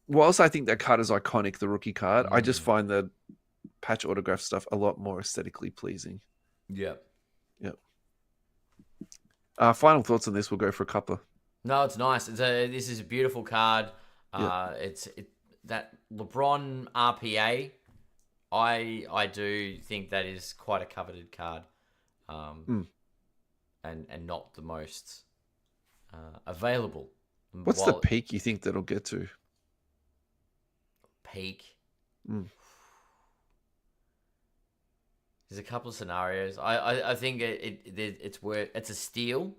whilst I think that card is iconic, the rookie card, I just find the patch autograph stuff a lot more aesthetically pleasing. Yep. Yep. Final thoughts on this. We'll go for a couple. No, it's nice. This is a beautiful card. Yeah. That LeBron RPA. I do think that is quite a coveted card, and not the most available. What's the peak you think that'll get to? Peak? There's a couple of scenarios. I think it's a steal,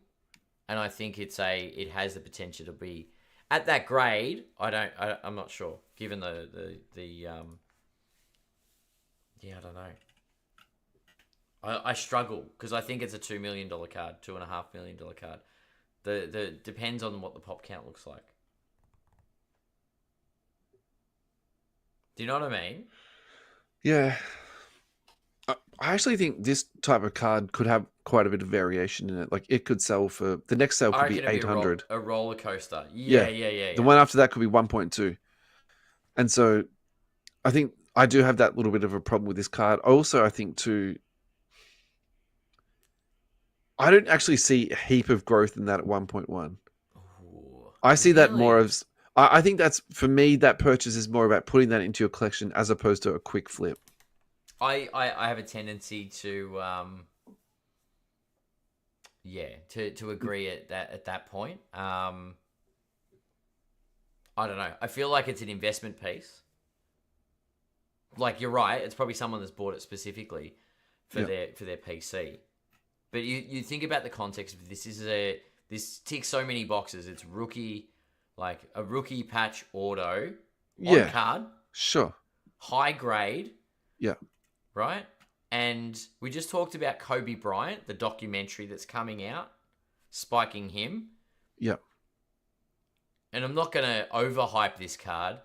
and I think it has the potential to be at that grade. I'm not sure given the I don't know. I struggle because I think it's a $2 million card, $2.5 million card. The depends on what the pop count looks like. Do you know what I mean? Yeah. I actually think this type of card could have quite a bit of variation in it. Like it could sell for the next sale could be 800. A roller coaster. Yeah. The one after that could be 1.2. And so I think I do have that little bit of a problem with this card. Also, I think too, I don't actually see a heap of growth in that at 1.1. I see that more as I think that's for me. That purchase is more about putting that into your collection as opposed to a quick flip. I have a tendency to to agree at that point. I don't know. I feel like it's an investment piece. Like you're right, it's probably someone that's bought it specifically for their PC. But you think about the context of this this ticks so many boxes. It's rookie, like a rookie patch auto on card. Sure. High grade. Yeah. Right? And we just talked about Kobe Bryant, the documentary that's coming out, spiking him. Yeah. And I'm not going to overhype this card,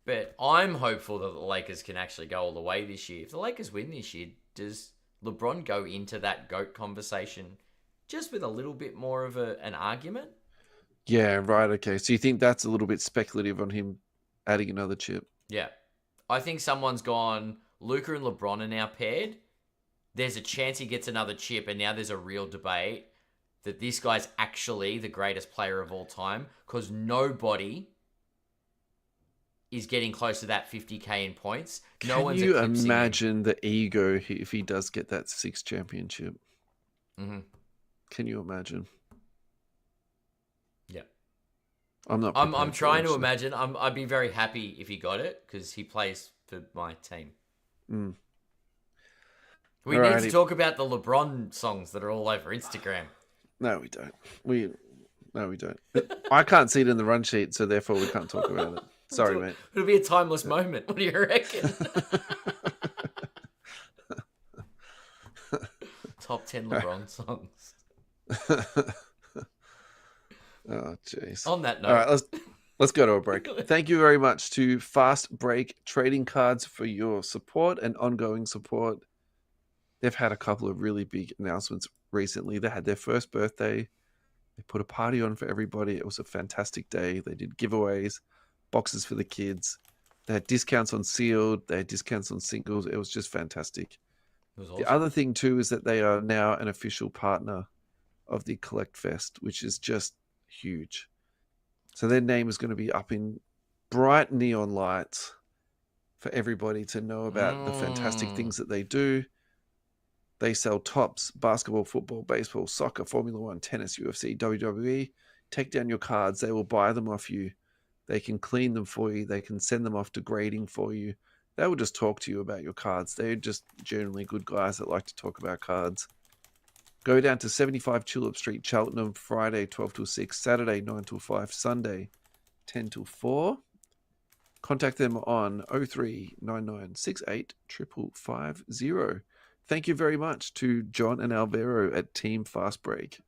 but I'm hopeful that the Lakers can actually go all the way this year. If the Lakers win this year, does LeBron go into that GOAT conversation just with a little bit more of an argument? Yeah, right. Okay. So you think that's a little bit speculative on him adding another chip? Yeah. I think someone's gone, Luka and LeBron are now paired. There's a chance he gets another chip, and now there's a real debate that this guy's actually the greatest player of all time because nobody is getting close to that 50K in points. Can you imagine the ego if he does get that 6th championship? Mm-hmm. Can you imagine? Yeah. I'm trying to imagine. I'd be very happy if he got it because he plays for my team. Mm. We need to talk about the LeBron songs that are all over Instagram. No, we don't. No, we don't. I can't see it in the run sheet, so therefore we can't talk about it. Sorry, mate. It'll be a timeless moment. What do you reckon? Top 10 LeBron songs. Oh, jeez. On that note. All right, let's go to a break. Thank you very much to Fast Break Trading Cards for your support and ongoing support. They've had a couple of really big announcements recently. They had their first birthday. They put a party on for everybody. It was a fantastic day. They did giveaways, boxes for the kids. They had discounts on sealed. They had discounts on singles. It was just fantastic. It was awesome. The other thing, too, is that they are now an official partner of the Collect Fest, which is just huge. So their name is going to be up in bright neon lights for everybody to know about the fantastic things that they do. They sell tops, basketball, football, baseball, soccer, Formula One, tennis, UFC, WWE. Take down your cards. They will buy them off you. They can clean them for you. They can send them off to grading for you. They will just talk to you about your cards. They're just generally good guys that like to talk about cards. Go down to 75 Tulip Street, Cheltenham, Friday 12 till 6, Saturday 9 till 5, Sunday 10 till 4. Contact them on 039968 550. Thank you very much to John and Alvaro at Team Fast Break.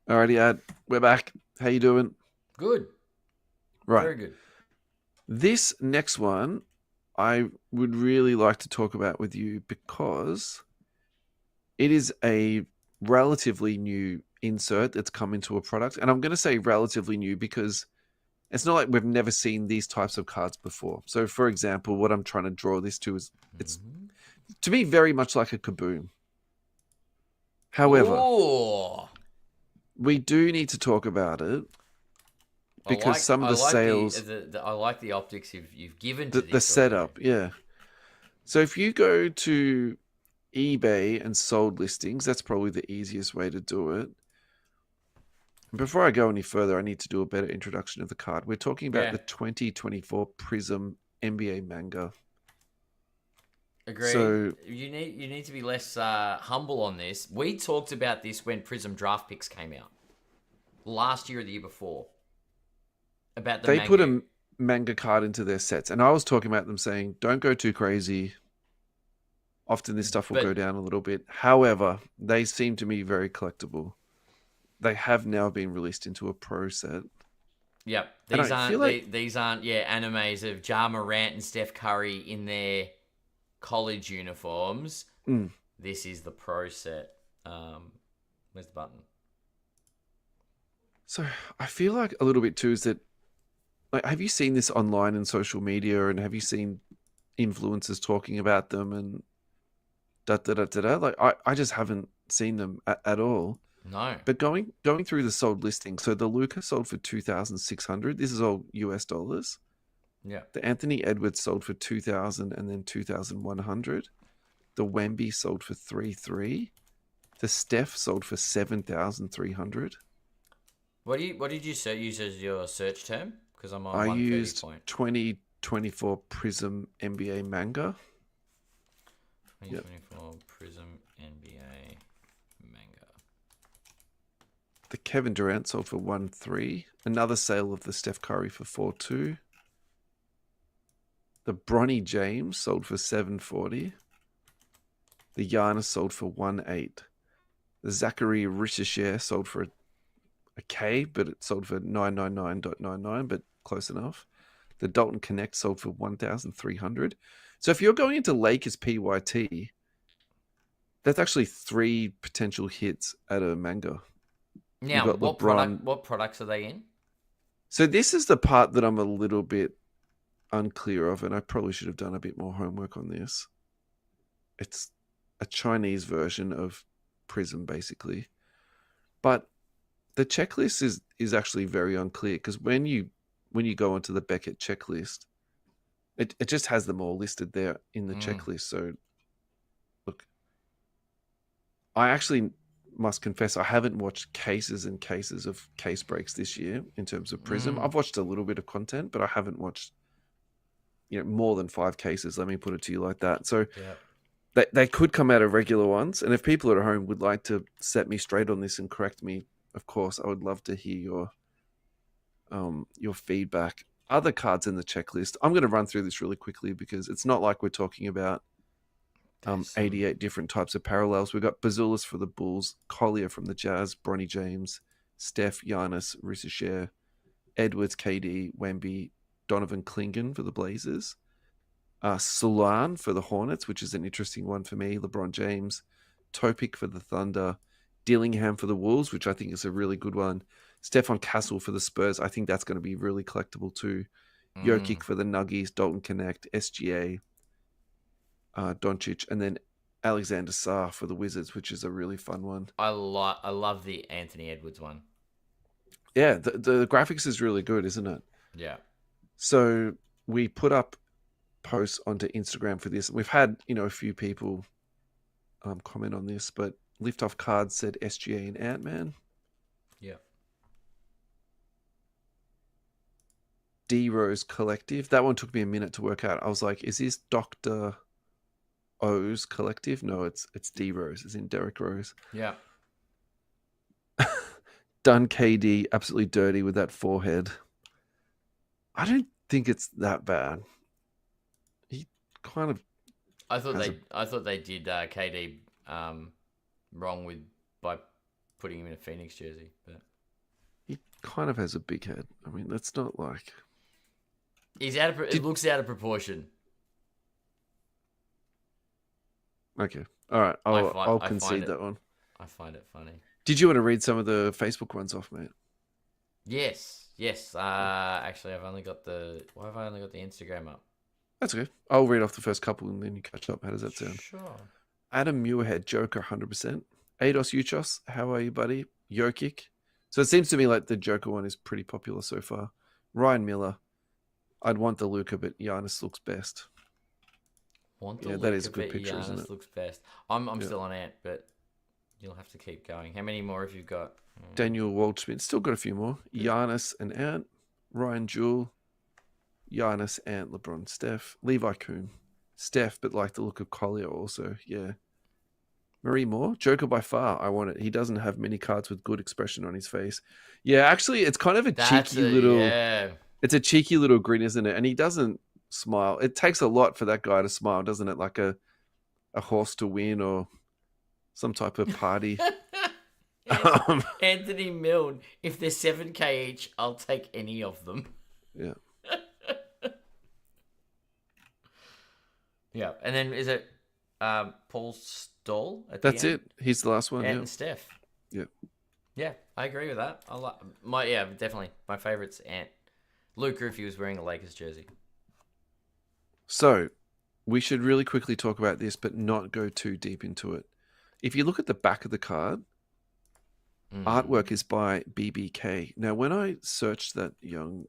Alrighty, Ad, we're back. How you doing? Good. Right. Very good. This next one, I would really like to talk about with you because it is a relatively new insert that's come into a product. And I'm going to say relatively new because it's not like we've never seen these types of cards before. So, for example, what I'm trying to draw this to is it's, to me, very much like a Kaboom. However, we do need to talk about it because some of the sales... I like the optics you've given to this. The setup, yeah. So if you go to eBay and sold listings, that's probably the easiest way to do it. Before I go any further, I need to do a better introduction of the card. We're talking about the 2024 Prism NBA manga. Agreed. So you need to be less humble on this. We talked about this when Prism draft picks came out last year or the year before. About they put a manga card into their sets, and I was talking about them saying, "Don't go too crazy. Often this stuff will go down a little bit." However, they seem to me very collectible. They have now been released into a pro set. Yep, these aren't animes of Ja Morant and Steph Curry in their college uniforms. This is the pro set. Where's the button? So I feel like a little bit too is that, like, have you seen this online and social media, and have you seen influencers talking about them and da-da-da-da-da? Like, I just haven't seen them at all. No. But going through the sold listing, so the Luka sold for $2,600. This is all US dollars. Yeah. The Anthony Edwards sold for $2,000 and then $2,100. The Wemby sold for $3,300. The Steph sold for $7,300. What did you use as your search term? Because I'm on. I used 2024 Prism NBA manga. 2024 Prism NBA manga. The Kevin Durant sold for $1,300. Another sale of the Steph Curry for $4,200. The Bronny James sold for $740. The Giannis sold for $1,800. The Zachary Richesher sold for a K, but it sold for $999.99, but close enough. The Dalton Connect sold for $1,300. So if you're going into Lakers PYT, that's actually 3 potential hits at a manga. Now, what products are they in? So this is the part that I'm a little bit unclear of, and I probably should have done a bit more homework on this. It's a Chinese version of Prism, basically. But the checklist is actually very unclear, because when you go onto the Beckett checklist, it just has them all listed there in the checklist. So, look, I actually must confess I haven't watched cases and cases of case breaks this year in terms of Prism. I've watched a little bit of content, but I haven't watched more than 5 cases. Let me put it to you like that. So they could come out of regular ones, and if people at home would like to set me straight on this and correct me, of course, I would love to hear your feedback. Other cards in the checklist, I'm going to run through this really quickly because it's not like we're talking about 88 different types of parallels. We've got Bazulis for the Bulls, Collier from the Jazz, Bronny James, Steph, Giannis, Richesher, Edwards, KD, Wemby, Donovan Clingan for the Blazers, Solan for the Hornets, which is an interesting one for me, LeBron James, Topic for the Thunder, Dillingham for the Wolves, which I think is a really good one, Stephon Castle for the Spurs. I think that's going to be really collectible too. Jokic for the Nuggies, Dalton Connect, SGA, Doncic, and then Alexander Sarr for the Wizards, which is a really fun one. I love the Anthony Edwards one. Yeah, the graphics is really good, isn't it? Yeah. So we put up posts onto Instagram for this. We've had a few people comment on this, but Lift Off Cards said SGA and Ant-Man. D Rose Collective. That one took me a minute to work out. I was like, is this Dr. O's Collective? No, it's D Rose, as in Derek Rose. Yeah. Done KD absolutely dirty with that forehead. I don't think it's that bad. He kind of I thought they did KD wrong by putting him in a Phoenix jersey, but he kind of has a big head. I mean, that's not like it looks out of proportion. Okay, all right. I'll concede that one. I find it funny. Did you want to read some of the Facebook ones off, mate? Yes. Actually, why have I only got the Instagram up? That's okay. I'll read off the first couple and then you catch up. How does that sound? Sure. Adam Muirhead, Joker, 100%. Ados Uchos, how are you, buddy? Jokic. So it seems to me like the Joker one is pretty popular so far. Ryan Miller, I'd want the Luka, but Giannis looks best. That is a good picture, Giannis isn't it? Looks best. I'm still on Ant, but you'll have to keep going. How many more have you got? Daniel Waldschmidt, still got a few more. Giannis and Ant. Ryan Jewell. Giannis, Ant, LeBron, Steph. Levi Kuhn. Steph, but like the look of Collier also. Yeah. Marie Moore. Joker by far. I want it. He doesn't have many cards with good expression on his face. Yeah, actually, it's kind of cheeky little... Yeah. It's a cheeky little grin, isn't it? And he doesn't smile. It takes a lot for that guy to smile, doesn't it? Like a horse to win or some type of party. Anthony Milne, if they're 7K each, I'll take any of them. Yeah. Yeah. And then is it Paul Stoll at That's the end? it. He's the last one. Ant and Steph. Yeah. Yeah, I agree with that. Definitely. My favorite's Ant. Luka if he was wearing a Lakers jersey. So, we should really quickly talk about this, but not go too deep into it. If you look at the back of the card, artwork is by BBK. Now, when I searched that young,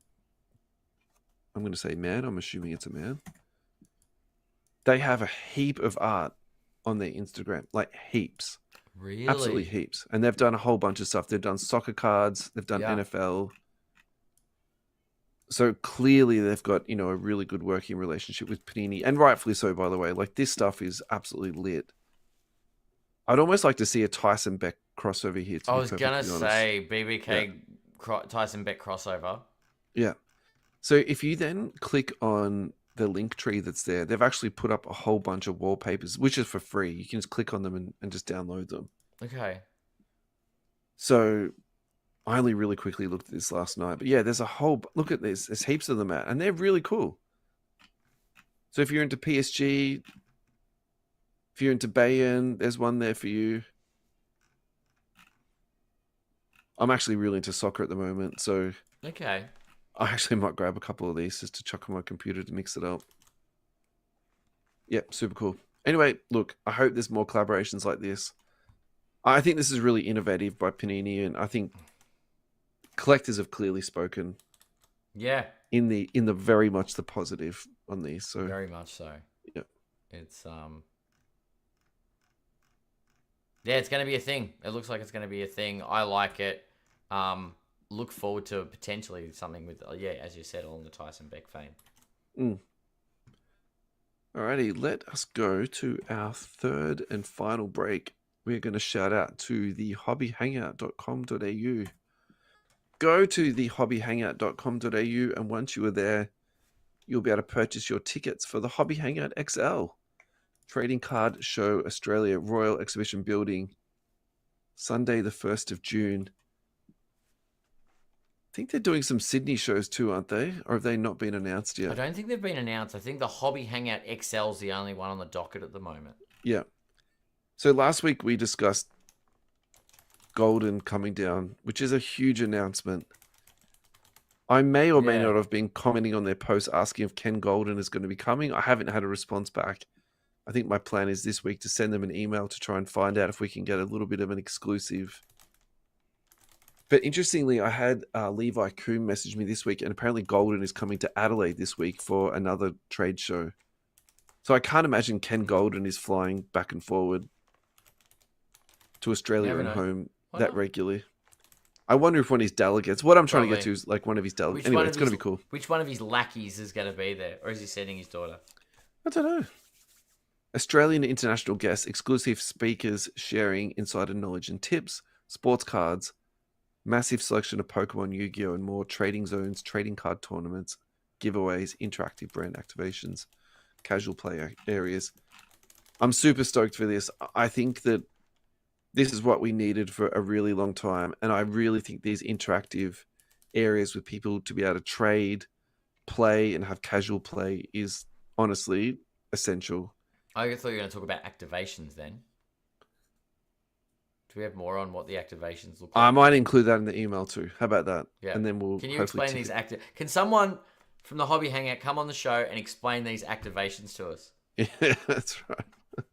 I'm going to say man, I'm assuming it's a man. They have a heap of art on their Instagram, like heaps. Really? Absolutely heaps. And they've done a whole bunch of stuff. They've done soccer cards. They've done NFL. So clearly they've got, a really good working relationship with Panini. And rightfully so, by the way. Like, this stuff is absolutely lit. I'd almost like to see a Tyson Beck crossover here. I was going to say BBK Tyson Beck crossover. Yeah. So if you then click on the link tree that's there, they've actually put up a whole bunch of wallpapers, which is for free. You can just click on them and just download them. Okay. So I only really quickly looked at this last night. But yeah, there's a whole... Look at this. There's heaps of them out. And they're really cool. So if you're into PSG... If you're into Bayern, there's one there for you. I'm actually really into soccer at the moment, so... Okay. I actually might grab a couple of these just to chuck on my computer to mix it up. Yep, super cool. Anyway, look, I hope there's more collaborations like this. I think this is really innovative by Panini, and I think collectors have clearly spoken. Yeah. In the very much the positive on these. So very much so. Yeah. It's Yeah, it's going to be a thing. It looks like it's going to be a thing. I like it. Look forward to potentially something with, as you said, along the Tyson Beck vein. Alrighty, let us go to our third and final break. We're going to shout out to the hobbyhangout.com.au. Go to the hobbyhangout.com.au, and once you are there, you'll be able to purchase your tickets for the Hobby Hangout XL. Trading Card Show Australia, Royal Exhibition Building, Sunday the 1st of June. I think they're doing some Sydney shows too, aren't they? Or have they not been announced yet? I don't think they've been announced. I think the Hobby Hangout XL is the only one on the docket at the moment. Yeah. So last week we discussed Golden coming down, which is a huge announcement. I may or may not have been commenting on their post asking if Ken Golden is going to be coming. I haven't had a response back. I think my plan is this week to send them an email to try and find out if we can get a little bit of an exclusive. But interestingly, I had Levi Kuhn message me this week, and apparently Golden is coming to Adelaide this week for another trade show. So I can't imagine Ken Golden is flying back and forward to Australia and home that regularly. I wonder if one of his delegates. What I'm trying to get Probably. to is like one of his delegates. Which Anyway, one it's of going his to be cool. which one of his lackeys is going to be there, or is he sending his daughter? I don't know. Australian international guests, exclusive speakers sharing insider knowledge and tips, sports cards, massive selection of Pokemon, Yu-Gi-Oh, and more. Trading zones, trading card tournaments, giveaways, interactive brand activations, casual play areas. I'm super stoked for this. I think that this is what we needed for a really long time. And I really think these interactive areas with people to be able to trade, play, and have casual play is honestly essential. I thought you were going to talk about activations then. Do we have more on what the activations look like? I might include that in the email too. How about that? Yeah. And then we'll Can you hopefully explain these Can someone from the Hobby Hangout come on the show and explain these activations to us? Yeah, that's right.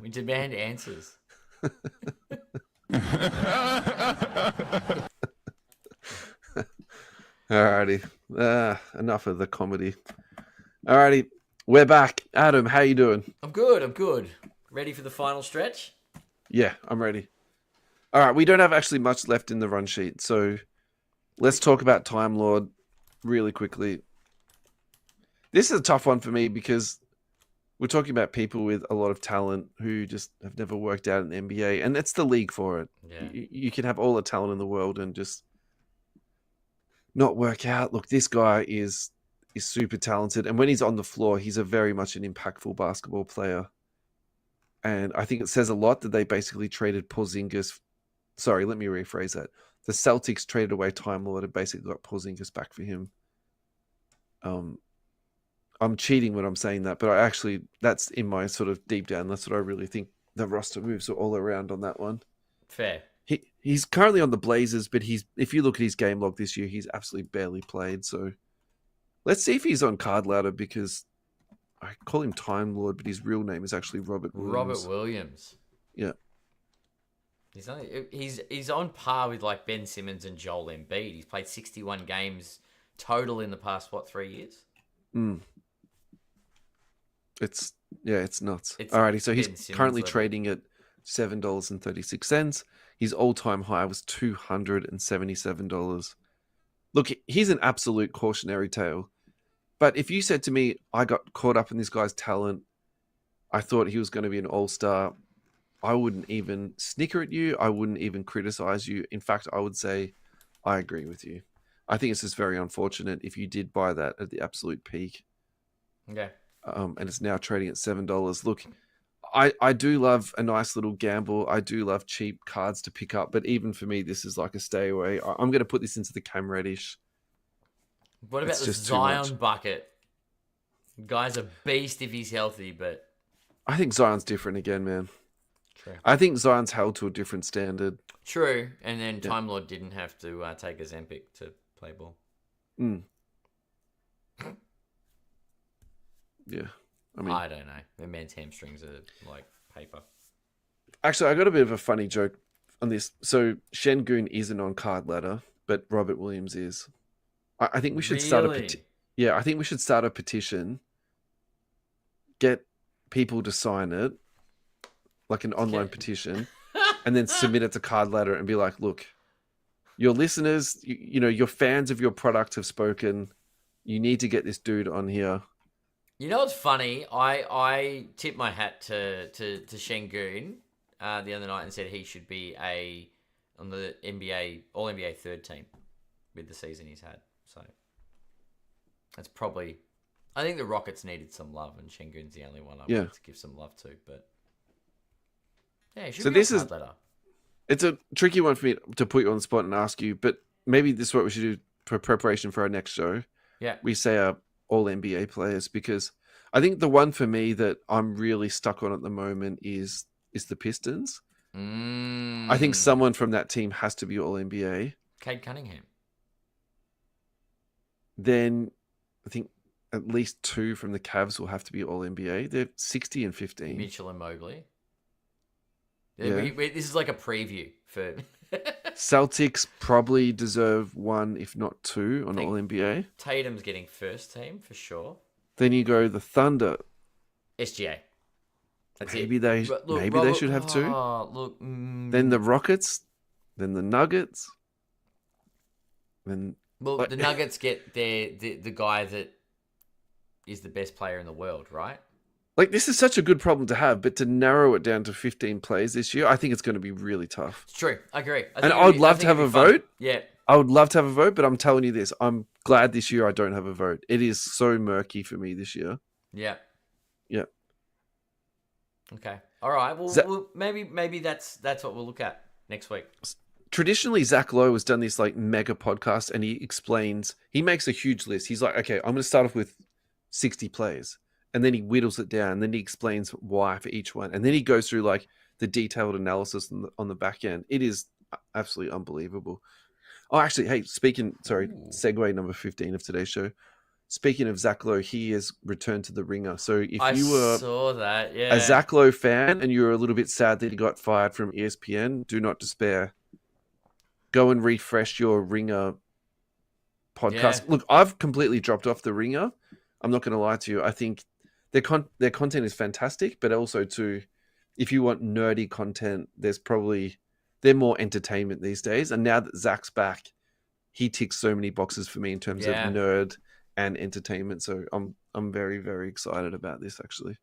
We demand answers. Alrighty. Enough of the comedy. Alrighty. We're back. Adam, how you doing? I'm good. Ready for the final stretch? Yeah, I'm ready. Alright, we don't have actually much left in the run sheet, so let's talk about Time Lord really quickly. This is a tough one for me because we're talking about people with a lot of talent who just have never worked out in the NBA, and that's the league for it. Yeah. You can have all the talent in the world and just not work out. Look, this guy is super talented, and when he's on the floor, he's a very much an impactful basketball player. And I think it says a lot that they basically traded Porzingis. Sorry, let me rephrase that. The Celtics traded away Time Lord and basically got Porzingis back for him. I'm cheating when I'm saying that, but I actually, that's in my sort of deep down, that's what I really think the roster moves are all around on that one. Fair. He's currently on the Blazers, but if you look at his game log this year, he's absolutely barely played. So let's see if he's on card ladder, because I call him Time Lord, but his real name is actually Robert Williams. Robert Williams. Yeah. He's on par with like Ben Simmons and Joel Embiid. He's played 61 games total in the past 3 years? It's nuts. It's Alrighty, so he's Ben Simmons currently level. trading at $7.36. His all-time high was $277. Look, he's an absolute cautionary tale. But if you said to me, I got caught up in this guy's talent, I thought he was going to be an all-star, I wouldn't even snicker at you. I wouldn't even criticize you. In fact, I would say I agree with you. I think it's just very unfortunate if you did buy that at the absolute peak. Okay. And it's now trading at $7. Look, I do love a nice little gamble. I do love cheap cards to pick up, but even for me, this is like a stay away. I'm going to put this into the Cam Reddish. What about It's the just too Zion much. bucket? Guy's a beast if he's healthy, but I think Zion's different again, man. true. I think Zion's held to a different standard. True, and then Time Lord didn't have to take a Zempic to play ball. Yeah. I mean, I don't know. The man's hamstrings are like paper. actually, I got a bit of a funny joke on this. So Şengün isn't on card ladder, but Robert Williams is. I think we should start a Really? I think we should start a petition. Get people to sign it, like an online petition, and then submit it to card ladder and be like, look, your listeners, you know, your fans of your product have spoken. You need to get this dude on here. You know what's funny? I tipped my hat to Şengün the other night and said he should be on the NBA All NBA third team with the season he's had. So that's probably. I think the Rockets needed some love, and Şengün's the only one I wanted to give some love to. But yeah, he should So be this on is card ladder. It's a tricky one for me to put you on the spot and ask you, but maybe this is what we should do for preparation for our next show. Yeah. We say our all NBA players, because I think the one for me that I'm really stuck on at the moment is the Pistons. I think someone from that team has to be all NBA. Cade Cunningham. Then I think at least two from the Cavs will have to be all NBA. They're 60 and 15. Mitchell and Mobley. Yeah. This is like a preview for. Celtics probably deserve one, if not two, on all NBA. Tatum's getting first team for sure. Then you go the Thunder. SGA. That's Maybe it. they Look, maybe they should have two. Oh, look. Then the Rockets. Then the Nuggets. And Well, like, the Nuggets get the guy that is the best player in the world, right? like this is such a good problem to have, but to narrow it down to 15 players this year, I think it's going to be really tough. It's true. I agree. And I would I love to think have it'd a be fun. vote. Yeah. I would love to have a vote, but I'm telling you this: I'm glad this year I don't have a vote. It is so murky for me this year. Yeah. Yeah. Okay. All right. Well, maybe that's what we'll look at next week. Traditionally, Zach Lowe has done this like mega podcast, and he makes a huge list. He's like, okay, I'm going to start off with 60 players, and then he whittles it down, and then he explains why for each one, and then he goes through like the detailed analysis on the back end. It is absolutely unbelievable. Oh, actually, hey, segue number 15 of today's show. Speaking of Zach Lowe, he has returned to the ringer. So if you were saw that, yeah, a Zach Lowe fan and you're a little bit sad that he got fired from ESPN, do not despair. Go and refresh your ringer podcast. Yeah. Look, I've completely dropped off the ringer. I'm not going to lie to you. I think their content is fantastic, but also too, if you want nerdy content, they're more entertainment these days. And now that Zach's back, he ticks so many boxes for me in terms of nerd and entertainment. So I'm very, very excited about this. Actually,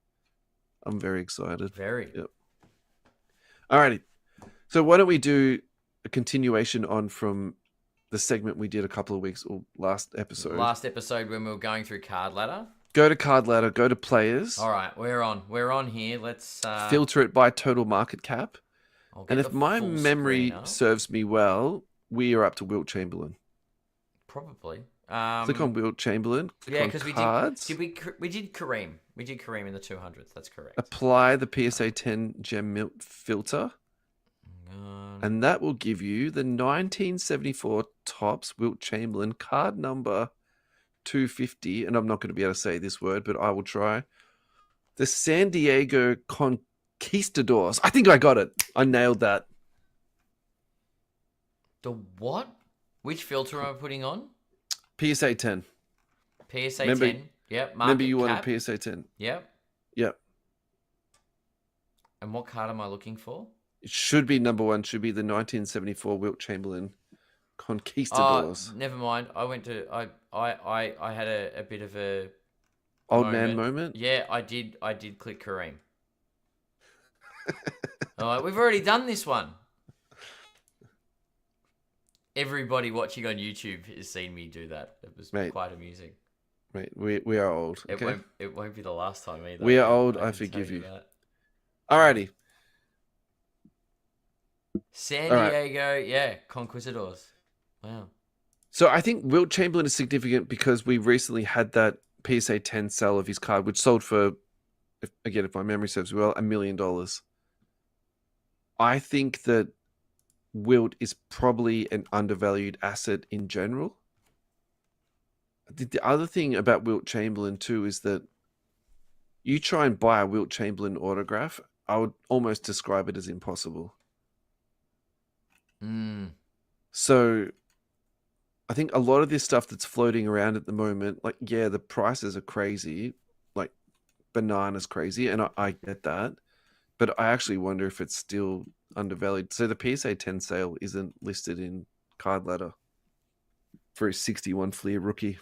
I'm very excited. Very. Yep. Alrighty. So why don't we do a continuation on from the segment we did a couple of weeks or last episode When we were going through card ladder. Go to card ladder, go to players. All right, we're on here. Let's filter it by total market cap. And if my full memory screen up. serves me well, we are up to Wilt Chamberlain. Probably. Click on Wilt Chamberlain. Click on because cards. we did Kareem. We did Kareem in the 200s. That's correct. Apply the PSA 10 Gem Milt filter. And that will give you the 1974 Topps Wilt Chamberlain card number 250. And I'm not going to be able to say this word, but I will try. The San Diego Conquistadors. I think I got it. I nailed that. The what? Which filter am I putting on? PSA 10. PSA 10. Yep. Remember you cap. wanted PSA 10. Yep. Yep. And what card am I looking for? It should be number one. Should be the 1974 Wilt Chamberlain Conquistadors. Never mind. I went to I had a bit of a old man moment. Yeah, I did click Kareem. All right, we've already done this one. Everybody watching on YouTube has seen me do that. It was quite amusing. Mate, we are old. Okay? It won't be the last time either. We are old. I forgive you. Alrighty. San Diego, Conquistadors. Wow. So I think Wilt Chamberlain is significant because we recently had that PSA 10 sale of his card, which sold for, if my memory serves me well, $1 million. I think that Wilt is probably an undervalued asset in general. The other thing about Wilt Chamberlain too is that you try and buy a Wilt Chamberlain autograph, I would almost describe it as impossible. So I think a lot of this stuff that's floating around at the moment, like, the prices are crazy, like bananas crazy, and I get that. But I actually wonder if it's still undervalued. So the PSA 10 sale isn't listed in Card Ladder for a 61 Fleer rookie,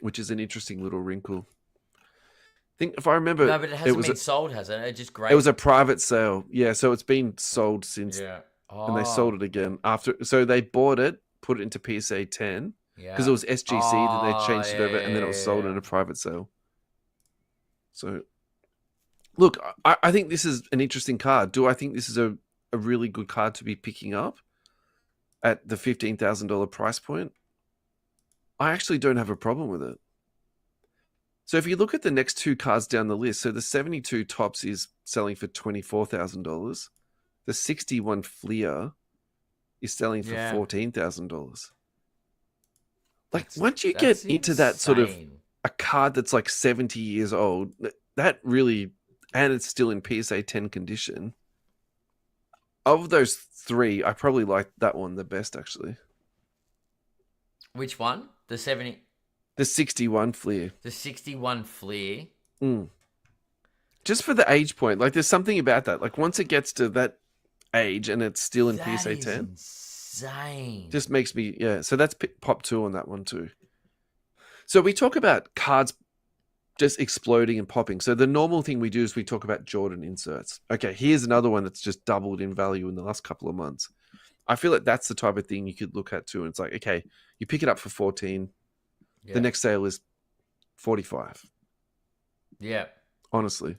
which is an interesting little wrinkle. I think if I remember... No, but it hasn't been sold, has it? It's just great. It was a private sale. Yeah, so it's been sold since... Yeah. And they sold it again after. So they bought it, put it into PSA 10 because it was SGC. Then they changed it over, and then it was sold in a private sale. So, look, I think this is an interesting card. Do I think this is a really good card to be picking up at the $15,000 price point? I actually don't have a problem with it. So if you look at the next two cards down the list, so the 72 Topps is selling for $24,000. The 61 Fleer is selling for $14,000. Like, once you get into that sort of a card that's like 70 years old, that really, and it's still in PSA 10 condition. Of those three, I probably like that one the best, actually. Which one? The 70? The 61 Fleer. The 61 Fleer? Just for the age point. Like, there's something about that. Like, once it gets to that age and it's still in PSA 10. insane. Just makes me, yeah. So that's pop 2 on that one too. So we talk about cards just exploding and popping. So the normal thing we do is we talk about Jordan inserts. Okay, here's another one that's just doubled in value in the last couple of months. I feel like that's the type of thing you could look at too. And it's like, okay, you pick it up for 14. Yeah. The next sale is 45. Yeah. Honestly.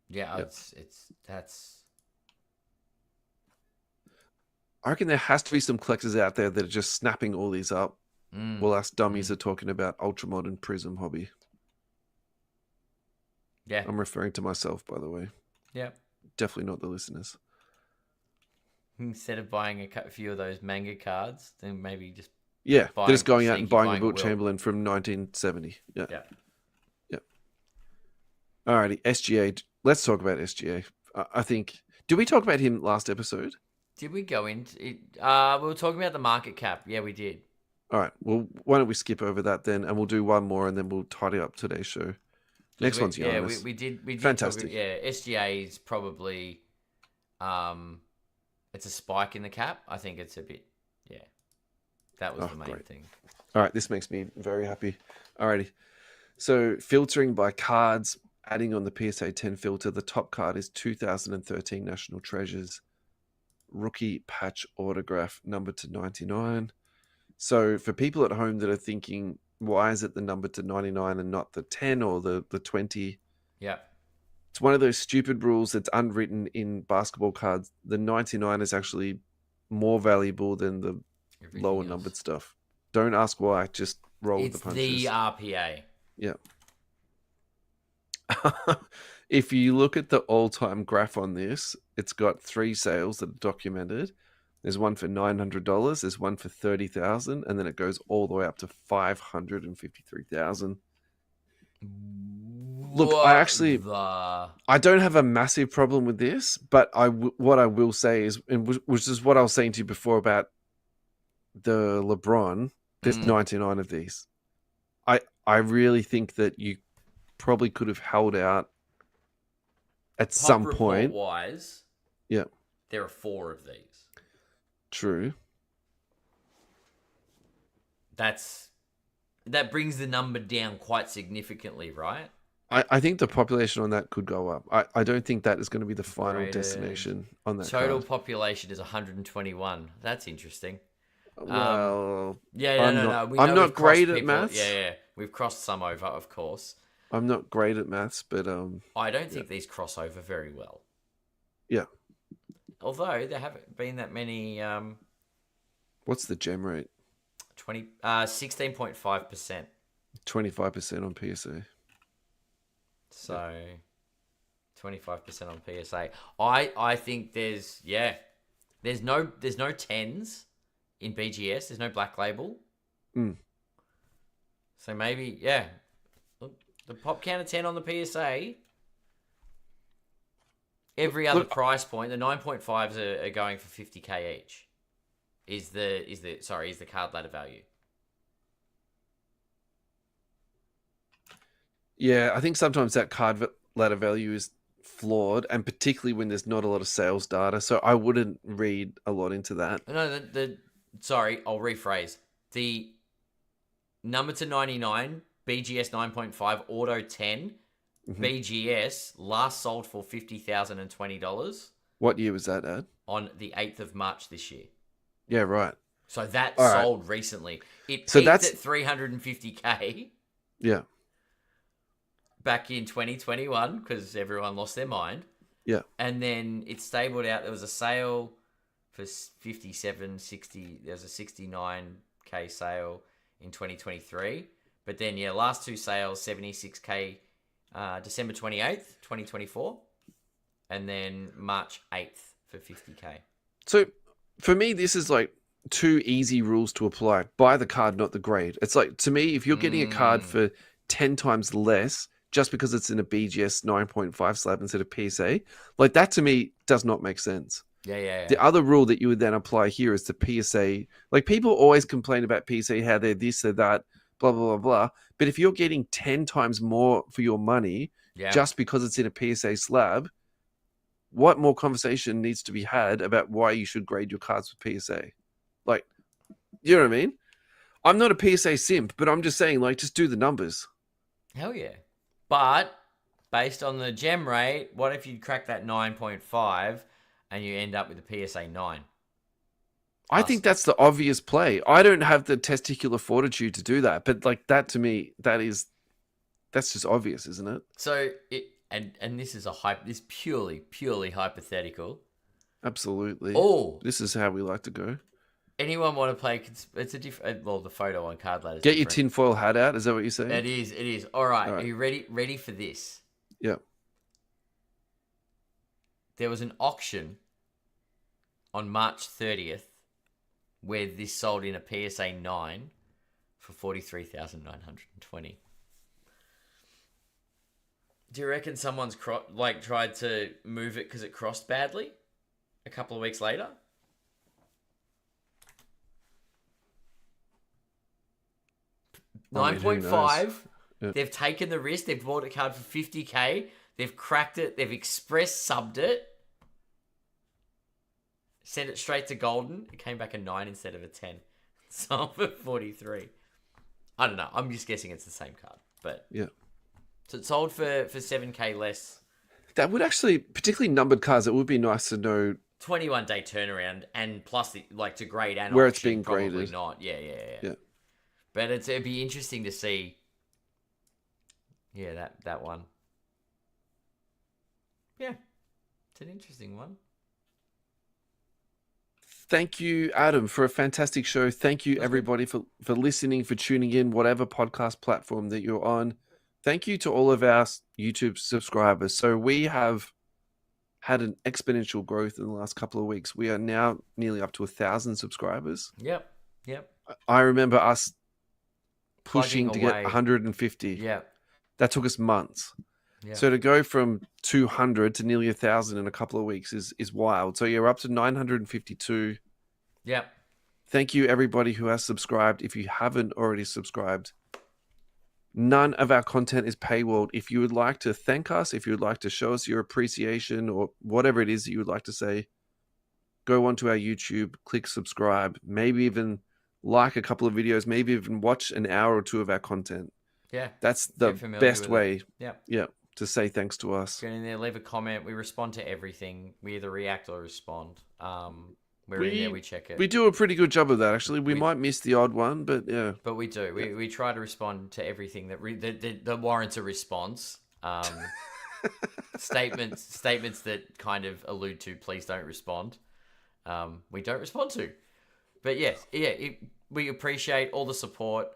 Yeah, Yep. that's. I reckon there has to be some collectors out there that are just snapping all these up. While us dummies are talking about ultramodern Prism hobby. Yeah. I'm referring to myself, by the way. Yeah. Definitely not the listeners. Instead of buying a few of those manga cards, then maybe just they're just going out and buying a Wilt Chamberlain from 1970. Yeah. Alrighty, SGA. Let's talk about SGA. I think. Did we talk about him last episode? Did we go into it? We were talking about the market cap. Yeah, we did. All right. Well, why don't we skip over that then, and we'll do one more, and then we'll tidy up today's show. Next one's Giannis. Yeah, we did. Fantastic. SGA is probably, it's a spike in the cap. I think it's a bit. Yeah, that was the main thing. All right, this makes me very happy. Alrighty. So filtering by cards, adding on the PSA 10 filter. The top card is 2013 National Treasures rookie patch autograph, number to 99. So for people at home that are thinking, why is it the number to 99 and not the 10 or the 20? Yeah. It's one of those stupid rules that's unwritten in basketball cards. The 99 is actually more valuable than the lower numbered stuff. Don't ask why, just roll with the punches. It's the RPA. Yeah. If you look at the all-time graph on this, it's got 3 sales that are documented. There's one for $900, there's one for $30,000, and then it goes all the way up to $553,000. Look, I don't have a massive problem with this, but what I will say is, and which is what I was saying to you before about the LeBron. There's 99 of these. I really think that you probably could have held out at some point. Wise, yeah, there are 4 of these. True. That brings the number down quite significantly, right? I think the population on that could go up. I don't think that is going to be the final destination on that total card. population is 121. That's interesting. Well, no. I'm not great at maths. Yeah. We've crossed some over, of course. I'm not great at maths, but I don't think these cross over very well. Yeah. Although there haven't been that many. What's the gem rate? 16.5%. 25% on PSA. So, 25% on PSA. I think there's no 10s in BGS. There's no black label. So maybe Look, the pop count of 10 on the PSA. Every other price point, the 9.5s are going for 50k each. Is the card ladder value? Yeah, I think sometimes that card ladder value is flawed, and particularly when there's not a lot of sales data. So I wouldn't read a lot into that. No, sorry, I'll rephrase. The number to 99, BGS 9.5, auto 10, BGS last sold for $50,020. What year was that, Ad? On the 8th of March this year. Yeah, right. So that sold recently. It peaked at 350k. Yeah. Back in 2021 because everyone lost their mind. Yeah. And then it stabled out. There was a sale for 57, 60. There was a 69k sale in 2023. But then, last 2 sales, 76k December 28th, 2024. And then March 8th for 50k. So for me, this is like 2 easy rules to apply. Buy the card, not the grade. It's like, to me, if you're getting a card for 10 times less just because it's in a BGS 9.5 slab instead of PSA, like that to me does not make sense. Yeah. The other rule that you would then apply here is the PSA. Like people always complain about PSA, how they're this or that, blah, blah, blah, blah. But if you're getting 10 times more for your money just because it's in a PSA slab, what more conversation needs to be had about why you should grade your cards with PSA? Like, you know what I mean? I'm not a PSA simp, but I'm just saying, like, just do the numbers. Hell yeah. But based on the gem rate, what if you crack that 9.5 and you end up with a PSA 9? I think that's the obvious play. I don't have the testicular fortitude to do that, but like that to me, that's just obvious, isn't it? So and this is this purely hypothetical. Absolutely. Oh, this is how we like to go. Anyone want to play? It's a different. Well, the photo on card ladder. Get your tinfoil hat out. Is that what you're saying? It is. It is. All right. Are you ready? Ready for this? Yeah. There was an auction on March 30th where this sold in a PSA 9 for 43,920. Do you reckon someone's tried to move it because it crossed badly a couple of weeks later? I mean, 9.5. Yeah. They've taken the risk. They've bought a card for 50K. They've cracked it. They've express subbed it. Sent it straight to Golden. It came back a 9 instead of a 10. Sold for 43. I don't know. I'm just guessing it's the same card. But yeah. So it sold for 7K less. That would actually, particularly numbered cards, it would be nice to know. 21-day turnaround and plus the to grade and where auction, it's being probably graded. Not. Yeah. But it'd be interesting to see. Yeah, that one. Yeah, it's an interesting one. Thank you, Adam, for a fantastic show. Thank you, everybody, for listening, for tuning in, whatever podcast platform that you're on. Thank you to all of our YouTube subscribers. So we have had an exponential growth in the last couple of weeks. We are now nearly up to 1,000 subscribers. Yep. I remember us pushing to get 150. Yeah. That took us months. Yep. So to go from 200 to nearly 1,000 in a couple of weeks is wild. So you're up to 952. Yep. Thank you, everybody who has subscribed. If you haven't already subscribed, none of our content is paywalled. If you would like to thank us, if you would like to show us your appreciation or whatever it is that you would like to say, go onto our YouTube, click subscribe, maybe even like a couple of videos, maybe even watch an hour or two of our content. Yeah. That's the best way. Yeah. To say thanks to us. Get in there, leave a comment. We respond to everything. We either react or respond. We're in there, we check it. We do a pretty good job of that, actually. We might miss the odd one, but yeah. But we do. We try to respond to everything that warrants a response. Statements that kind of allude to please don't respond. We don't respond to. But yes, we appreciate all the support.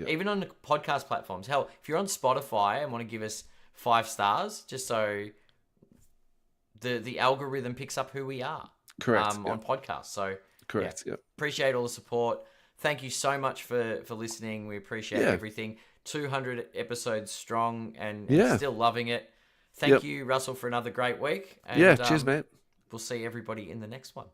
Even on the podcast platforms. Hell, if you're on Spotify and want to give us 5 stars, just so the algorithm picks up who we are. Correct. On podcasts. So correct. Yeah. Appreciate all the support. Thank you so much for listening. We appreciate everything. 200 episodes strong and still loving it. Thank you, Russell, for another great week. And, cheers, mate. We'll see everybody in the next one.